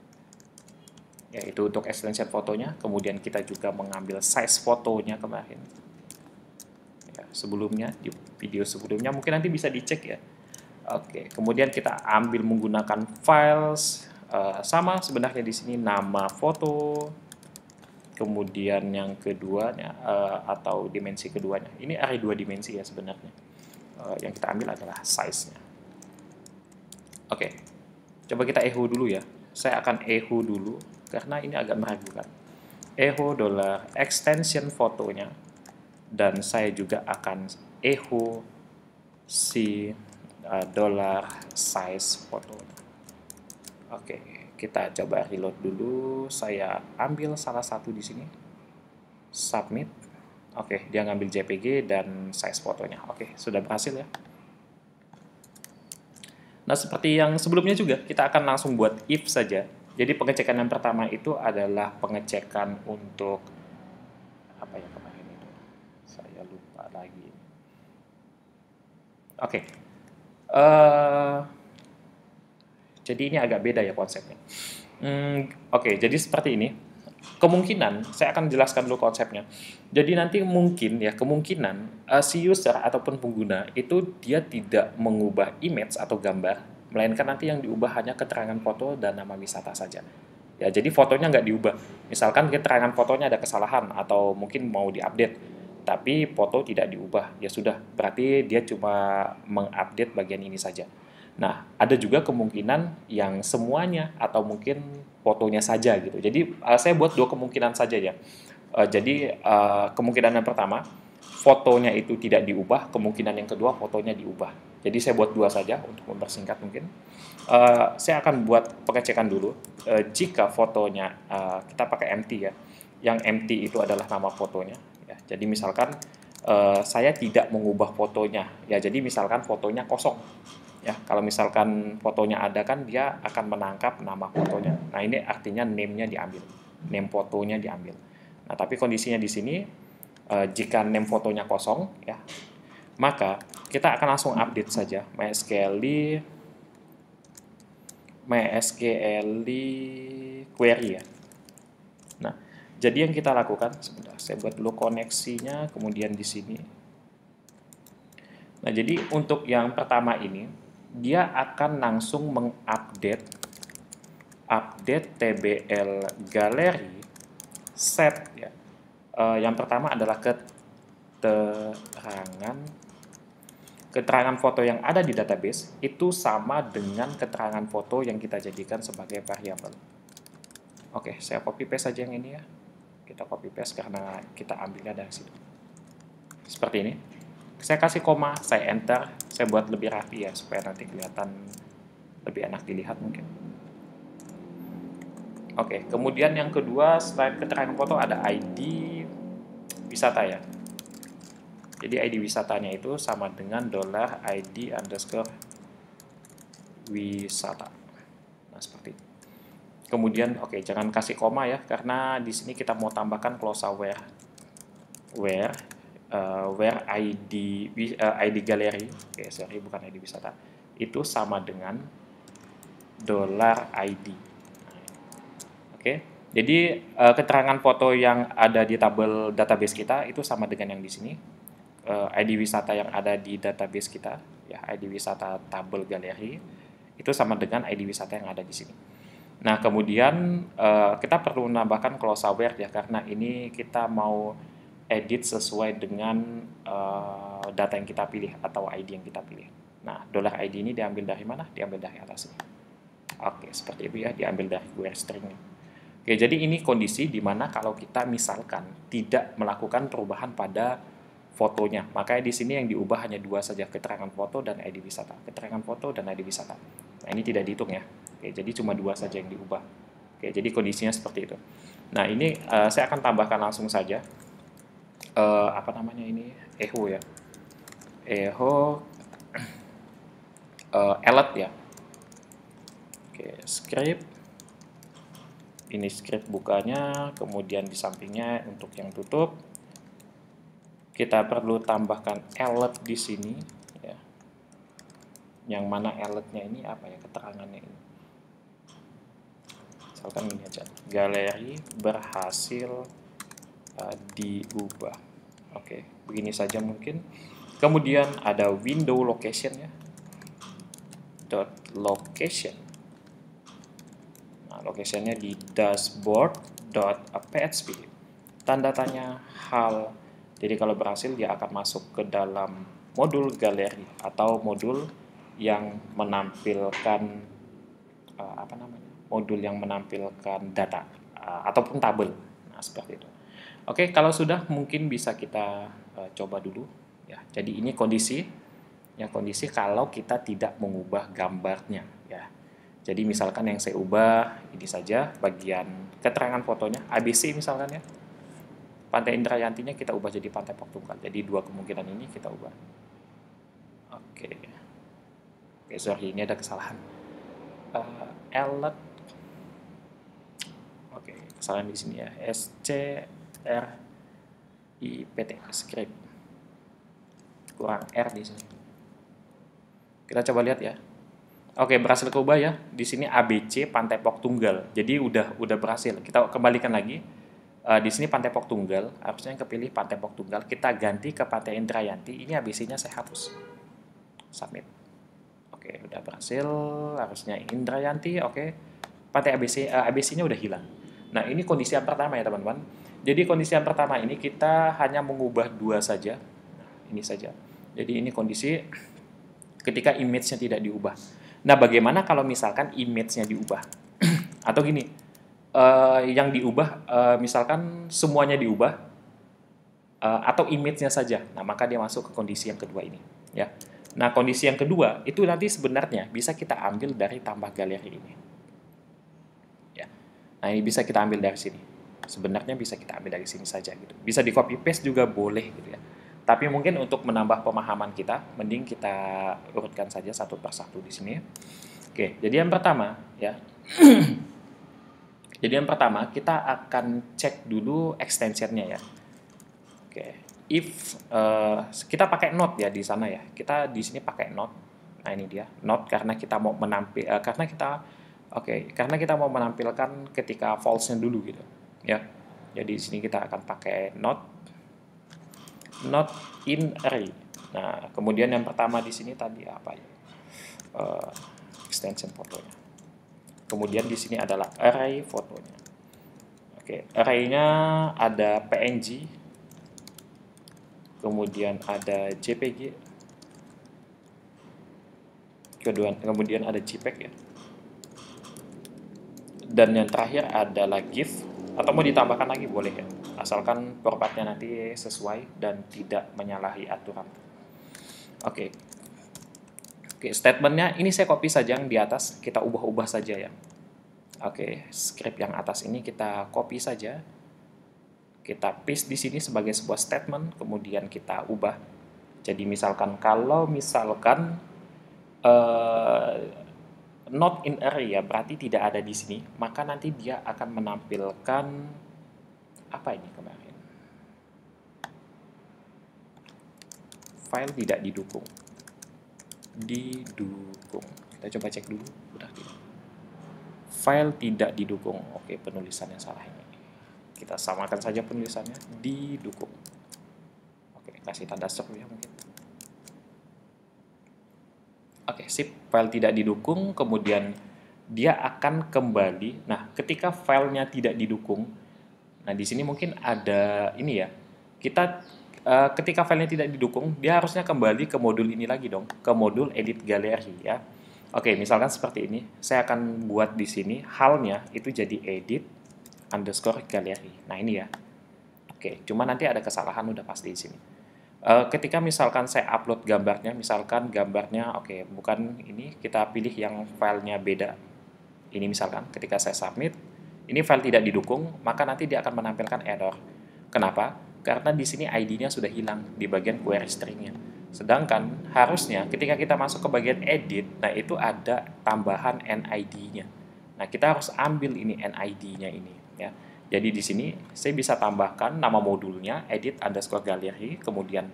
Yaitu untuk extension fotonya. Kemudian kita juga mengambil size fotonya kemarin. Ya, sebelumnya di video sebelumnya mungkin nanti bisa dicek ya. Oke, kemudian kita ambil menggunakan files. Sama sebenarnya di sini nama foto, kemudian yang keduanya atau dimensi keduanya, ini array 2 dimensi ya sebenarnya. Yang kita ambil adalah size-nya. Oke, coba kita echo dulu ya. Saya akan echo dulu karena ini agak meragukan. Echo $extension fotonya, dan saya juga akan echo si $size fotonya. Oke, kita coba reload dulu. Saya ambil salah satu di sini. Submit. Oke, dia ngambil JPG dan size fotonya. Oke, sudah berhasil ya. Nah, seperti yang sebelumnya juga, kita akan langsung buat if saja. Jadi pengecekan yang pertama itu adalah pengecekan untuk apa ya kemarin itu? Saya lupa lagi. Oke. Jadi ini agak beda ya konsepnya. Oke, jadi seperti ini. Kemungkinan, saya akan jelaskan dulu konsepnya. Jadi nanti kemungkinan si user ataupun pengguna itu dia tidak mengubah image atau gambar, melainkan nanti yang diubah hanya keterangan foto dan nama wisata saja. Ya, jadi fotonya nggak diubah. Misalkan keterangan fotonya ada kesalahan atau mungkin mau diupdate, tapi foto tidak diubah. Ya sudah, berarti dia cuma mengupdate bagian ini saja. Nah, ada juga kemungkinan yang semuanya atau mungkin fotonya saja gitu. Jadi saya buat dua kemungkinan saja ya. Jadi kemungkinan yang pertama, fotonya itu tidak diubah. Kemungkinan yang kedua, fotonya diubah. Jadi saya buat dua saja untuk mempersingkat mungkin. Saya akan buat pengecekan dulu. Jika fotonya kita pakai empty ya. Yang empty itu adalah nama fotonya. Ya. Jadi misalkan saya tidak mengubah fotonya. Ya, jadi misalkan fotonya kosong. Ya, kalau misalkan fotonya ada kan dia akan menangkap nama fotonya. Nah, ini artinya name-nya diambil. Name fotonya diambil. Nah, tapi kondisinya di sini jika name fotonya kosong, ya, maka kita akan langsung update saja MySQL query ya. Nah, jadi yang kita lakukan, sebentar, saya buat dulu koneksinya, kemudian di sini. Nah, jadi untuk yang pertama ini, dia akan langsung mengupdate TBL galeri set ya. Yang pertama adalah keterangan foto yang ada di database itu sama dengan keterangan foto yang kita jadikan sebagai variabel. Oke, saya copy paste saja yang ini ya. Kita copy paste karena kita ambilnya dari situ. Seperti ini. Saya kasih koma, saya enter, saya buat lebih rapi ya supaya nanti kelihatan lebih enak dilihat mungkin. Oke, kemudian yang kedua selain keterangan foto ada ID wisata ya. Jadi ID wisatanya itu sama dengan $ID_wisata. Nah, seperti itu. Kemudian oke, jangan kasih koma ya karena di sini kita mau tambahkan clause where ID galeri, bukan ID wisata, itu sama dengan $ID. Oke, jadi keterangan foto yang ada di tabel database kita itu sama dengan yang di sini. ID wisata yang ada di database kita, ya ID wisata tabel galeri itu sama dengan ID wisata yang ada di sini. Nah, kemudian kita perlu menambahkan clause where ya karena ini kita mau edit sesuai dengan data yang kita pilih atau ID yang kita pilih. Nah, $ID ini diambil dari mana? Diambil dari atas ini. Oke, seperti itu ya, diambil dari query string-nya. Oke, jadi ini kondisi di mana kalau kita misalkan tidak melakukan perubahan pada fotonya, makanya di sini yang diubah hanya dua saja, keterangan foto dan ID wisata. Keterangan foto dan ID wisata. Nah, ini tidak dihitung ya. Oke, jadi cuma dua saja yang diubah. Oke, jadi kondisinya seperti itu. Nah, ini saya akan tambahkan langsung saja. Apa namanya ini? Echo ya. Echo alert ya. Oke, script. Ini script bukanya, kemudian di sampingnya untuk yang tutup kita perlu tambahkan alert di sini ya. Yang mana alertnya ini apa ya, keterangannya ini. Misalkan ini aja. Galeri berhasil diubah. Oke, begini saja mungkin. Kemudian ada window location ya. .location. Nah, locationnya di dashboard.php. Tanda tanya hal. Jadi kalau berhasil dia akan masuk ke dalam modul galeri atau modul yang menampilkan modul yang menampilkan data ataupun tabel. Nah, seperti itu. Oke, kalau sudah mungkin bisa kita coba dulu ya. Jadi ini kondisi kalau kita tidak mengubah gambarnya ya. Jadi misalkan yang saya ubah ini saja bagian keterangan fotonya ABC misalkan ya. Pantai Indrayantinya kita ubah jadi Pantai Pok-Tunggal. Jadi dua kemungkinan ini kita ubah. Oke, sorry ini ada kesalahan. Alert. Oke, kesalahan di sini ya. SCRIPT script. Kurang R di sini. Kita coba lihat ya. Oke, berhasil keubah ya. Di sini ABC Pantai Pok-Tunggal. Jadi udah berhasil. Kita kembalikan lagi. Di sini Pantai Pok-Tunggal, harusnya yang kepilih Pantai Pok-Tunggal. Kita ganti ke Pantai Indrayanti. Ini ABC-nya saya hapus. Submit. Oke, udah berhasil. Harusnya Indrayanti. Oke. Pantai ABC-nya udah hilang. Nah, ini kondisi yang pertama ya, teman-teman. Jadi kondisi yang pertama ini kita hanya mengubah dua saja. Nah, ini saja. Jadi ini kondisi ketika image-nya tidak diubah. Nah, bagaimana kalau misalkan image-nya diubah? Atau gini, yang diubah, misalkan semuanya diubah, atau image-nya saja. Nah, maka dia masuk ke kondisi yang kedua ini. Ya. Nah, kondisi yang kedua, itu nanti sebenarnya bisa kita ambil dari tambah galeri ini. Ya. Nah, ini bisa kita ambil dari sini. Sebenarnya bisa kita ambil dari sini saja. Gitu. Bisa di copy-paste juga boleh. Gitu ya. Tapi mungkin untuk menambah pemahaman kita, mending kita urutkan saja satu persatu di sini. Oke, jadi yang pertama, ya. Jadi yang pertama kita akan cek dulu extensionnya ya. Oke, if kita pakai not ya di sana ya. Kita di sini pakai not. Nah, ini dia not karena kita mau karena kita mau menampilkan ketika false-nya dulu gitu ya. Jadi di sini kita akan pakai not in array. Nah, kemudian yang pertama di sini tadi apa ya? Extension fotonya. Kemudian di sini adalah array fotonya. Oke, array-nya ada PNG, kemudian ada JPG, kemudian ada JPEG ya. Dan yang terakhir adalah GIF, atau mau ditambahkan lagi boleh ya, asalkan formatnya nanti sesuai dan tidak menyalahi aturan. Oke, statementnya ini saya copy saja yang di atas, kita ubah-ubah saja ya. Oke, script yang atas ini kita copy saja, kita paste di sini sebagai sebuah statement, kemudian kita ubah. Jadi misalkan kalau not in array ya, berarti tidak ada di sini, maka nanti dia akan menampilkan apa ini kemarin? File tidak didukung. Kita coba cek dulu, udah tidak. File tidak didukung. Oke, penulisannya salah ini. Kita samakan saja penulisannya, didukung. Oke, kasih tanda seru ya mungkin. Oke, sip. File tidak didukung, kemudian dia akan kembali. Nah, ketika filenya tidak didukung, nah di sini mungkin ada ini ya. Ketika filenya tidak didukung, dia harusnya kembali ke modul ini lagi dong, ke modul edit galeri ya. Oke, misalkan seperti ini, saya akan buat di sini halnya itu jadi edit underscore galeri. Nah ini ya. Oke, cuma nanti ada kesalahan udah pasti di sini. Ketika misalkan saya upload gambarnya, misalkan gambarnya bukan ini, kita pilih yang filenya beda. Ini misalkan ketika saya submit, ini file tidak didukung, maka nanti dia akan menampilkan error. Kenapa? Karena di sini ID-nya sudah hilang di bagian query string-nya. Sedangkan harusnya ketika kita masuk ke bagian edit, nah itu ada tambahan NID-nya. Nah, kita harus ambil ini NID-nya ini ya. Jadi di sini saya bisa tambahkan nama modulnya edit underscore galeri, kemudian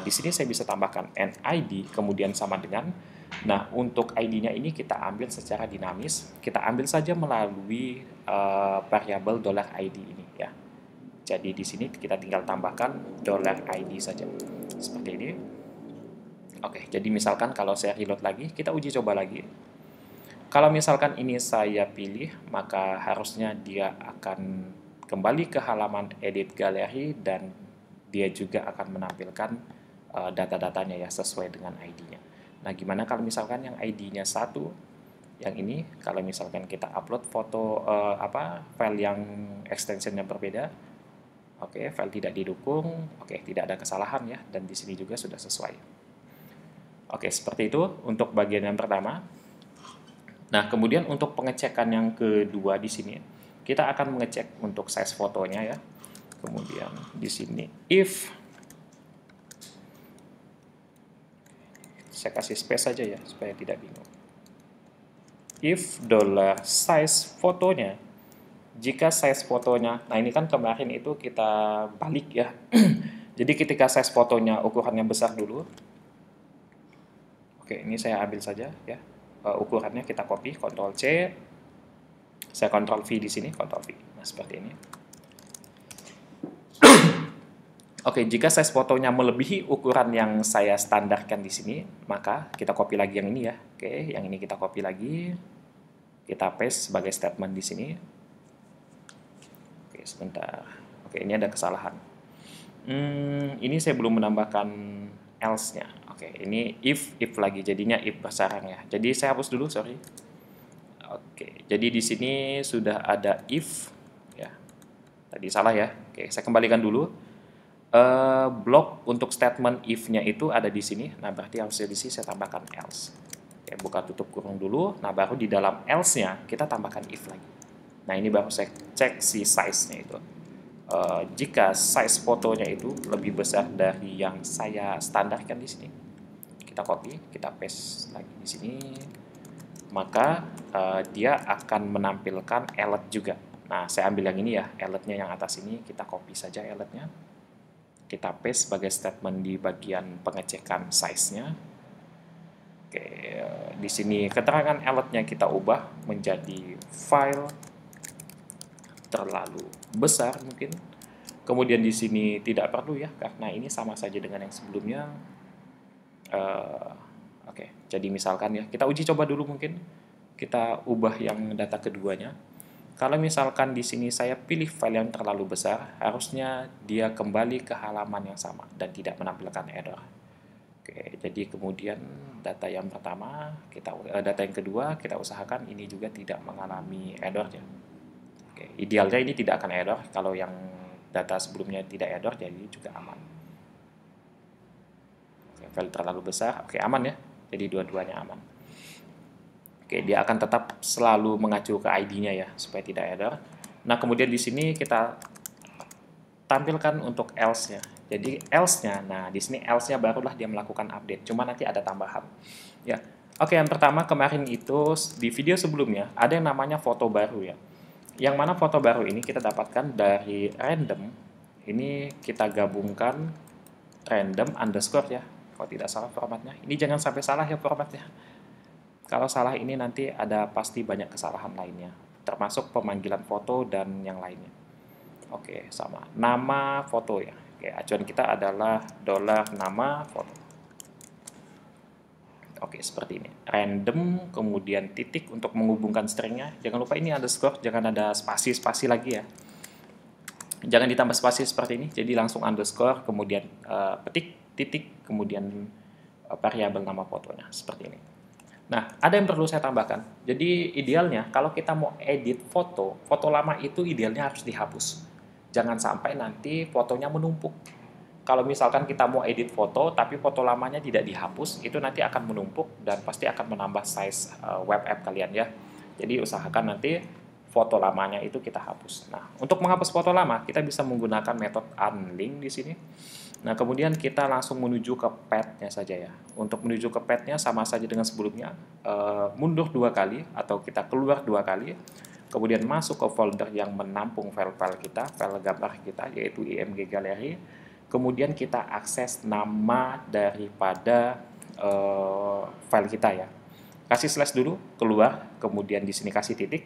di sini saya bisa tambahkan NID, kemudian sama dengan, nah untuk ID-nya ini kita ambil secara dinamis, kita ambil saja melalui variabel $ID ini ya. Jadi di sini kita tinggal tambahkan $ID saja. Seperti ini. Oke, jadi misalkan kalau saya reload lagi, kita uji coba lagi. Kalau misalkan ini saya pilih, maka harusnya dia akan kembali ke halaman edit galeri dan dia juga akan menampilkan data-datanya ya sesuai dengan ID-nya. Nah, gimana kalau misalkan yang ID-nya 1, yang ini, kalau misalkan kita upload foto file yang extensionnya berbeda, file tidak didukung, tidak ada kesalahan ya, dan di sini juga sudah sesuai. Seperti itu untuk bagian yang pertama. Nah, kemudian untuk pengecekan yang kedua di sini, kita akan mengecek untuk size fotonya ya. Kemudian di sini if, saya kasih space saja ya supaya tidak bingung. If $size fotonya, jika size fotonya, nah ini kan kemarin itu kita balik ya. Jadi ketika size fotonya ukurannya besar dulu. Ini saya ambil saja ya. Ukurannya kita copy, Ctrl C. Saya Ctrl V di sini, Ctrl V. Nah, seperti ini. Jika size fotonya melebihi ukuran yang saya standarkan di sini, maka kita copy lagi yang ini ya. Yang ini kita copy lagi. Kita paste sebagai statement di sini. Sebentar. Ini ada kesalahan. Ini saya belum menambahkan else-nya. Ini if lagi, jadinya if bersarang ya. Jadi saya hapus dulu, sorry. Jadi di sini sudah ada if ya. Tadi salah ya. Saya kembalikan dulu. Blok untuk statement if-nya itu ada di sini. Nah, berarti harusnya di sini saya tambahkan else. Buka tutup kurung dulu. Nah, baru di dalam else-nya kita tambahkan if lagi. Nah, ini baru saya cek si size-nya itu. Jika size fotonya itu lebih besar dari yang saya standarkan di sini, kita copy, kita paste lagi di sini, maka dia akan menampilkan alert juga. Nah, saya ambil yang ini ya, alertnya yang atas ini, kita copy saja alertnya, Kita paste sebagai statement di bagian pengecekan size-nya. Oke, di sini keterangan alert-nya kita ubah menjadi file terlalu besar mungkin. Kemudian di sini tidak perlu ya, karena ini sama saja dengan yang sebelumnya. Oke, jadi misalkan ya, kita uji coba dulu mungkin. Kita ubah yang data keduanya. Kalau misalkan di sini saya pilih file yang terlalu besar, harusnya dia kembali ke halaman yang sama dan tidak menampilkan error. Oke, jadi kemudian data yang pertama, data yang kedua kita usahakan ini juga tidak mengalami error ya. Oke, idealnya ini tidak akan error. Kalau yang data sebelumnya tidak error, jadi juga aman. Oke, file terlalu besar, oke aman ya. Jadi dua-duanya aman. Oke, dia akan tetap selalu mengacu ke ID-nya ya, supaya tidak error. Nah, kemudian di sini kita tampilkan untuk else-nya. Jadi else-nya, nah di sini else-nya barulah dia melakukan update. Cuma nanti ada tambahan. Ya, oke, yang pertama kemarin itu di video sebelumnya ada yang namanya foto baru ya. Yang mana foto baru ini kita dapatkan dari random. Ini kita gabungkan random underscore ya. Kalau tidak salah formatnya. Ini jangan sampai salah ya formatnya. Kalau salah ini nanti ada pasti banyak kesalahan lainnya, termasuk pemanggilan foto dan yang lainnya. Oke, sama. Nama foto ya. Oke, acuan kita adalah $nama foto. Oke, seperti ini. Random, kemudian titik untuk menghubungkan stringnya. Jangan lupa ini underscore, jangan ada spasi-spasi lagi ya. Jangan ditambah spasi seperti ini, jadi langsung underscore, kemudian petik, titik, kemudian variabel nama fotonya, seperti ini. Nah, ada yang perlu saya tambahkan. Jadi idealnya kalau kita mau edit foto, foto lama itu idealnya harus dihapus. Jangan sampai nanti fotonya menumpuk. Kalau misalkan kita mau edit foto, tapi foto lamanya tidak dihapus, itu nanti akan menumpuk dan pasti akan menambah size web app kalian ya. Jadi usahakan nanti foto lamanya itu kita hapus. Nah, untuk menghapus foto lama, kita bisa menggunakan metode unlink di sini. Nah, kemudian kita langsung menuju ke path-nya saja ya. Untuk menuju ke path-nya sama saja dengan sebelumnya, mundur 2 kali atau kita keluar 2 kali, kemudian masuk ke folder yang menampung file-file kita, file gambar kita, yaitu img gallery. Kemudian kita akses nama daripada file kita ya. Kasih slash dulu, keluar, kemudian di sini kasih titik.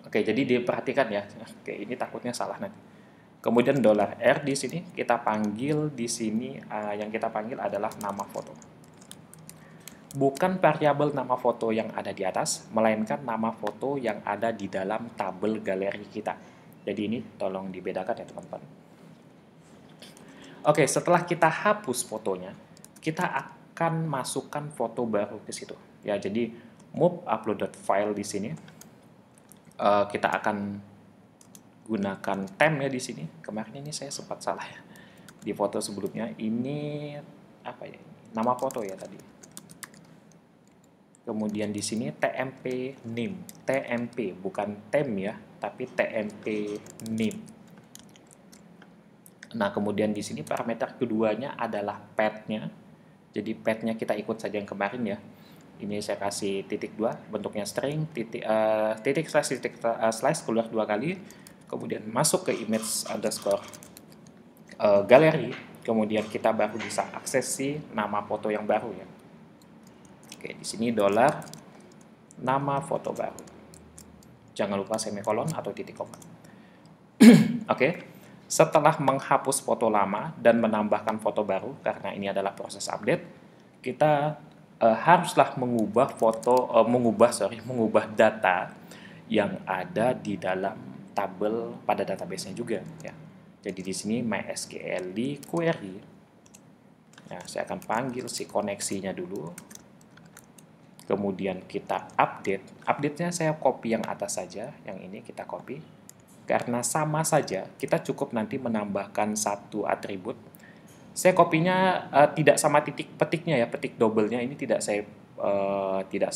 Oke, jadi diperhatikan ya. Oke, ini takutnya salah nanti. Kemudian $R di sini kita panggil di sini yang kita panggil adalah nama foto. Bukan variabel nama foto yang ada di atas, melainkan nama foto yang ada di dalam tabel galeri kita. Jadi ini tolong dibedakan ya teman-teman. Oke, setelah kita hapus fotonya, kita akan masukkan foto baru ke situ. Ya, jadi move upload.file di sini. Kita akan gunakan temp ya di sini. Kemarin ini saya sempat salah ya. Di foto sebelumnya ini apa ya? Nama foto ya tadi. Kemudian di sini tmp name, tmp bukan temp ya, tapi tmp name. Nah, kemudian di sini parameter keduanya adalah path-nya. Jadi path-nya kita ikut saja yang kemarin ya. Ini saya kasih titik 2, bentuknya string, titik slash keluar 2 kali. Kemudian masuk ke image underscore galeri, kemudian kita baru bisa akses si nama foto yang baru ya. Oke, di sini $nama foto baru. Jangan lupa semikolon atau titik koma. Oke, setelah menghapus foto lama dan menambahkan foto baru, karena ini adalah proses update, kita haruslah mengubah data yang ada di dalam tabel pada database-nya juga ya. Jadi di sini MySQL query. Nah, saya akan panggil si koneksinya dulu. Kemudian kita update. Update-nya saya copy yang atas saja, yang ini kita copy. Karena sama saja, kita cukup nanti menambahkan satu atribut. Saya copy-nya tidak sama titik petiknya ya, petik double-nya ini tidak saya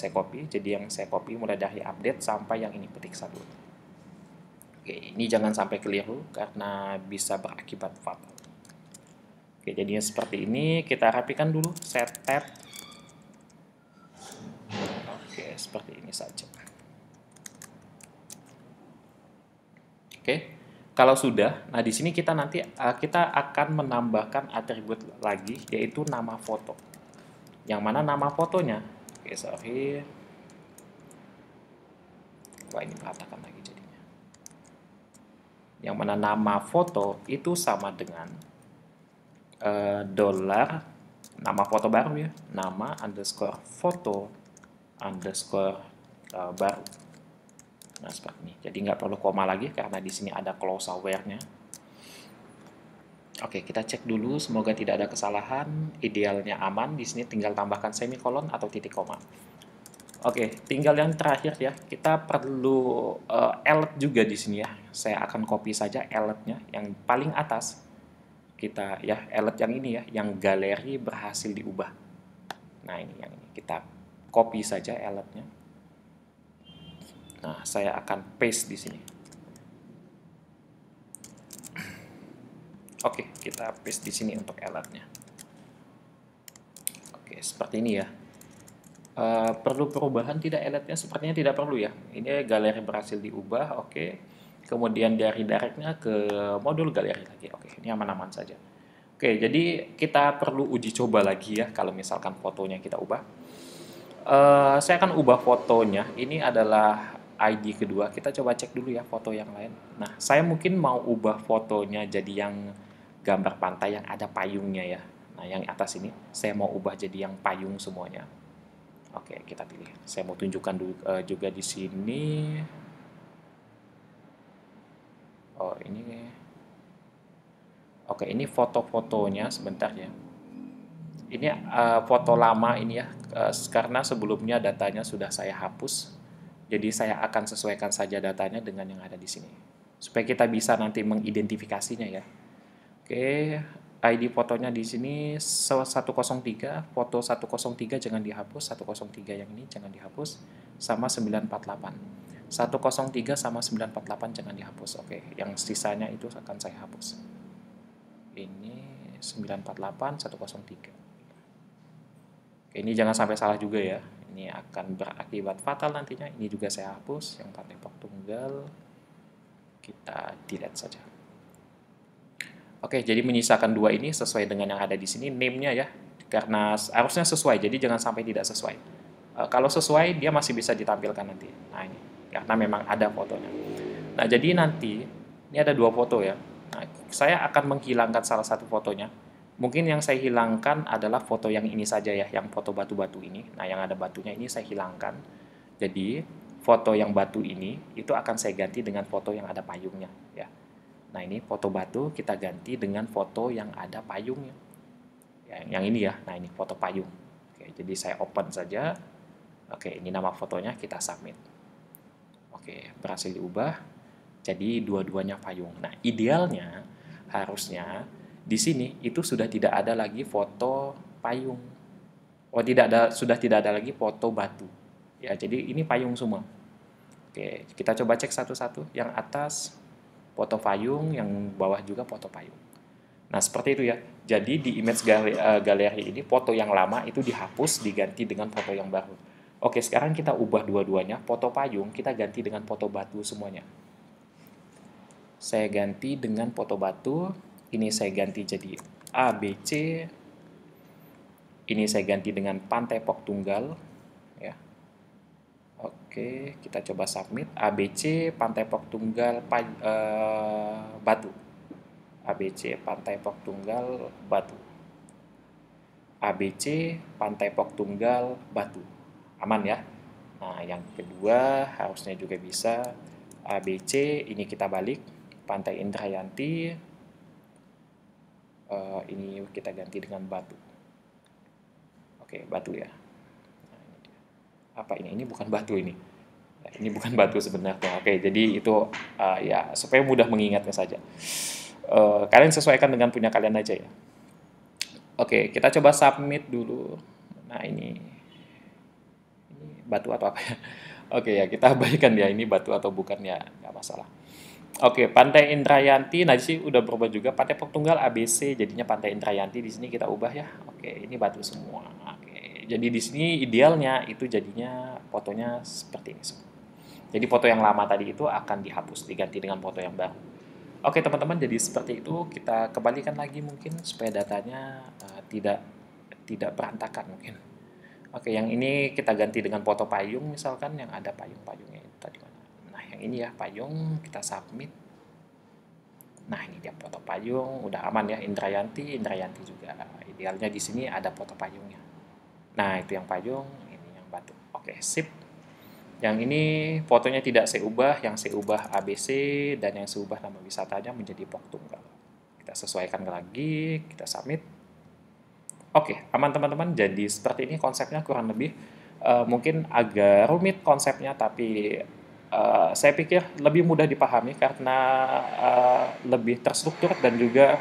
copy. Jadi yang saya copy mulai dari update sampai yang ini petik 1. Oke, ini jangan sampai keliru karena bisa berakibat fatal. Oke, jadinya seperti ini. Kita rapikan dulu, set tab. Oke, seperti ini saja. Oke, Kalau sudah, nah di sini kita nanti kita akan menambahkan atribut lagi, yaitu nama foto. Yang mana nama fotonya? Oke, sorry. Wah, ini berantakan lagi jadinya. Yang mana nama foto itu sama dengan dolar, nama foto baru ya, nama underscore foto underscore baru. Nah, seperti ini. Jadi nggak perlu koma lagi karena di sini ada close aware-nya. Oke, kita cek dulu. Semoga tidak ada kesalahan. Idealnya aman. Di sini tinggal tambahkan semikolon atau titik koma. Oke, tinggal yang terakhir ya. Kita perlu alert juga di sini ya. Saya akan copy saja alertnya yang paling atas. Kita ya alert yang ini ya, yang galeri berhasil diubah. Nah, ini yang ini. Kita copy saja alertnya. Nah, saya akan paste di sini. Oke, kita paste di sini untuk alertnya. Oke, seperti ini ya. Perlu perubahan tidak alertnya? Sepertinya tidak perlu ya. Ini galeri berhasil diubah. Oke. Kemudian dari directnya ke modul galeri lagi. Oke, ini aman-aman saja. Oke, jadi kita perlu uji coba lagi ya kalau misalkan fotonya kita ubah. Saya akan ubah fotonya. Ini adalah ID kedua. Kita coba cek dulu ya foto yang lain. Nah, saya mungkin mau ubah fotonya jadi yang gambar pantai yang ada payungnya ya. Nah, yang atas ini saya mau ubah jadi yang payung semuanya. Oke, kita pilih. Saya mau tunjukkan dulu juga di sini. Oh, ini. Oke, ini foto-fotonya sebentar ya. Ini foto lama ini ya, karena sebelumnya datanya sudah saya hapus. Jadi saya akan sesuaikan saja datanya dengan yang ada di sini. Supaya kita bisa nanti mengidentifikasinya ya. Oke, ID fotonya di sini 103, foto 103 jangan dihapus, 103 yang ini jangan dihapus, sama 948. 103 sama 948 jangan dihapus. Oke, yang sisanya itu akan saya hapus. Ini 948, 103. Ini jangan sampai salah juga ya. Ini akan berakibat fatal nantinya. Ini juga saya hapus. Yang Pantai Pok Tunggal kita delete saja. Oke, jadi menyisakan dua ini sesuai dengan yang ada di sini. Name-nya ya. Karena harusnya sesuai, jadi jangan sampai tidak sesuai. Kalau sesuai, dia masih bisa ditampilkan nanti. Nah, ini. Karena memang ada fotonya. Nah, jadi nanti, ini ada dua foto ya. Nah, saya akan menghilangkan salah satu fotonya. Mungkin yang saya hilangkan adalah foto yang ini saja ya, yang foto batu-batu ini. Nah, yang ada batunya ini saya hilangkan. Jadi, foto yang batu ini itu akan saya ganti dengan foto yang ada payungnya ya. Nah, ini foto batu kita ganti dengan foto yang ada payungnya. Ya, yang ini ya. Nah, ini foto payung. Oke, jadi saya open saja. Oke, ini nama fotonya, kita submit. Oke, berhasil diubah. Jadi dua-duanya payung. Nah, idealnya harusnya di sini itu sudah tidak ada lagi foto payung. Oh, sudah tidak ada lagi foto batu. Ya, jadi ini payung semua. Oke, kita coba cek satu-satu. Yang atas foto payung, yang bawah juga foto payung. Nah, seperti itu ya. Jadi di image galeri ini foto yang lama itu dihapus diganti dengan foto yang baru. Oke, sekarang kita ubah dua-duanya. Foto payung kita ganti dengan foto batu semuanya. Saya ganti dengan foto batu. Ini saya ganti jadi ABC. Ini saya ganti dengan Pantai Pok Tunggal. Ya. Oke, kita coba submit. ABC Pantai Pok Tunggal Batu. ABC Pantai Pok Tunggal Batu. ABC Pantai Pok Tunggal Batu. Aman ya. Nah, yang kedua harusnya juga bisa. ABC ini kita balik. Pantai Indrayanti. Ini kita ganti dengan batu. Oke, batu ya. Nah, ini dia. Apa ini? Ini bukan batu ini. Nah, ini bukan batu sebenarnya. Oke, jadi itu ya supaya mudah mengingatnya saja. Kalian sesuaikan dengan punya kalian aja ya. Oke, kita coba submit dulu. Nah, ini batu atau apa ya? Oke ya, kita abaikan ya ini batu atau bukan ya, nggak masalah. Oke, Pantai Indrayanti, nah di sini udah berubah juga. Pantai Pok Tunggal ABC, jadinya Pantai Indrayanti di sini kita ubah ya. Oke, ini batu semua. Oke, jadi di sini idealnya itu jadinya fotonya seperti ini semua. Jadi foto yang lama tadi itu akan dihapus, diganti dengan foto yang baru. Oke teman-teman, jadi seperti itu kita kembalikan lagi mungkin supaya datanya tidak tidak berantakan mungkin. Oke, yang ini kita ganti dengan foto payung misalkan yang ada payung-payungnya itu tadi mana. Nah, yang ini ya payung, kita submit. Nah, ini dia foto payung, udah aman ya. Indrayanti juga. Idealnya di sini ada foto payungnya. Nah, itu yang payung, ini yang batu. Oke, sip. Yang ini fotonya tidak saya ubah, yang saya ubah ABC dan yang saya ubah nama wisatanya menjadi Pok Tunggal. Kita sesuaikan lagi, kita submit. Oke, aman teman-teman. Jadi seperti ini konsepnya kurang lebih. Mungkin agak rumit konsepnya, tapi saya pikir lebih mudah dipahami karena lebih terstruktur dan juga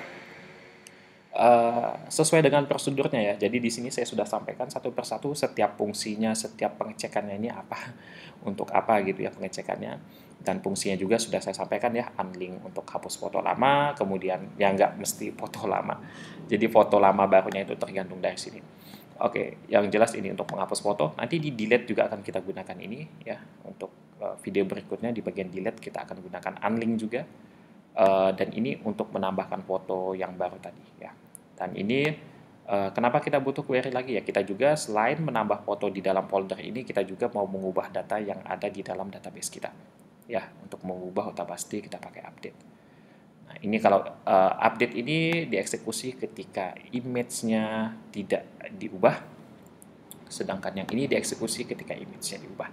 sesuai dengan prosedurnya ya. Jadi di sini saya sudah sampaikan satu persatu setiap fungsinya, setiap pengecekannya ini apa, untuk apa gitu ya pengecekannya. Dan fungsinya juga sudah saya sampaikan ya, unlink untuk hapus foto lama, kemudian ya nggak mesti foto lama. Jadi foto lama barunya itu tergantung dari sini. Oke, yang jelas ini untuk menghapus foto. Nanti di delete juga akan kita gunakan ini ya. Untuk video berikutnya di bagian delete kita akan gunakan unlink juga. Dan ini untuk menambahkan foto yang baru tadi ya. Dan ini kenapa kita butuh query lagi ya? Kita juga selain menambah foto di dalam folder ini, kita juga mau mengubah data yang ada di dalam database kita. Ya, untuk mengubah otak pasti kita pakai update. Nah, ini kalau update ini dieksekusi ketika image-nya tidak diubah, sedangkan yang ini dieksekusi ketika image-nya diubah.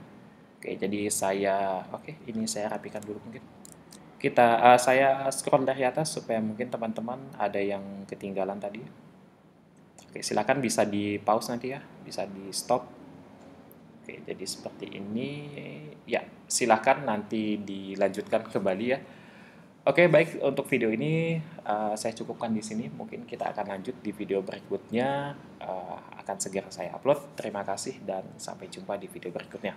Oke, jadi ini saya rapikan dulu mungkin. Saya scroll dari atas supaya mungkin teman-teman ada yang ketinggalan tadi. Oke, silakan bisa di pause nanti ya, bisa di stop. Oke, jadi seperti ini. Ya, silakan nanti dilanjutkan kembali ya. Oke, baik untuk video ini saya cukupkan di sini. Mungkin kita akan lanjut di video berikutnya. Akan segera saya upload. Terima kasih dan sampai jumpa di video berikutnya.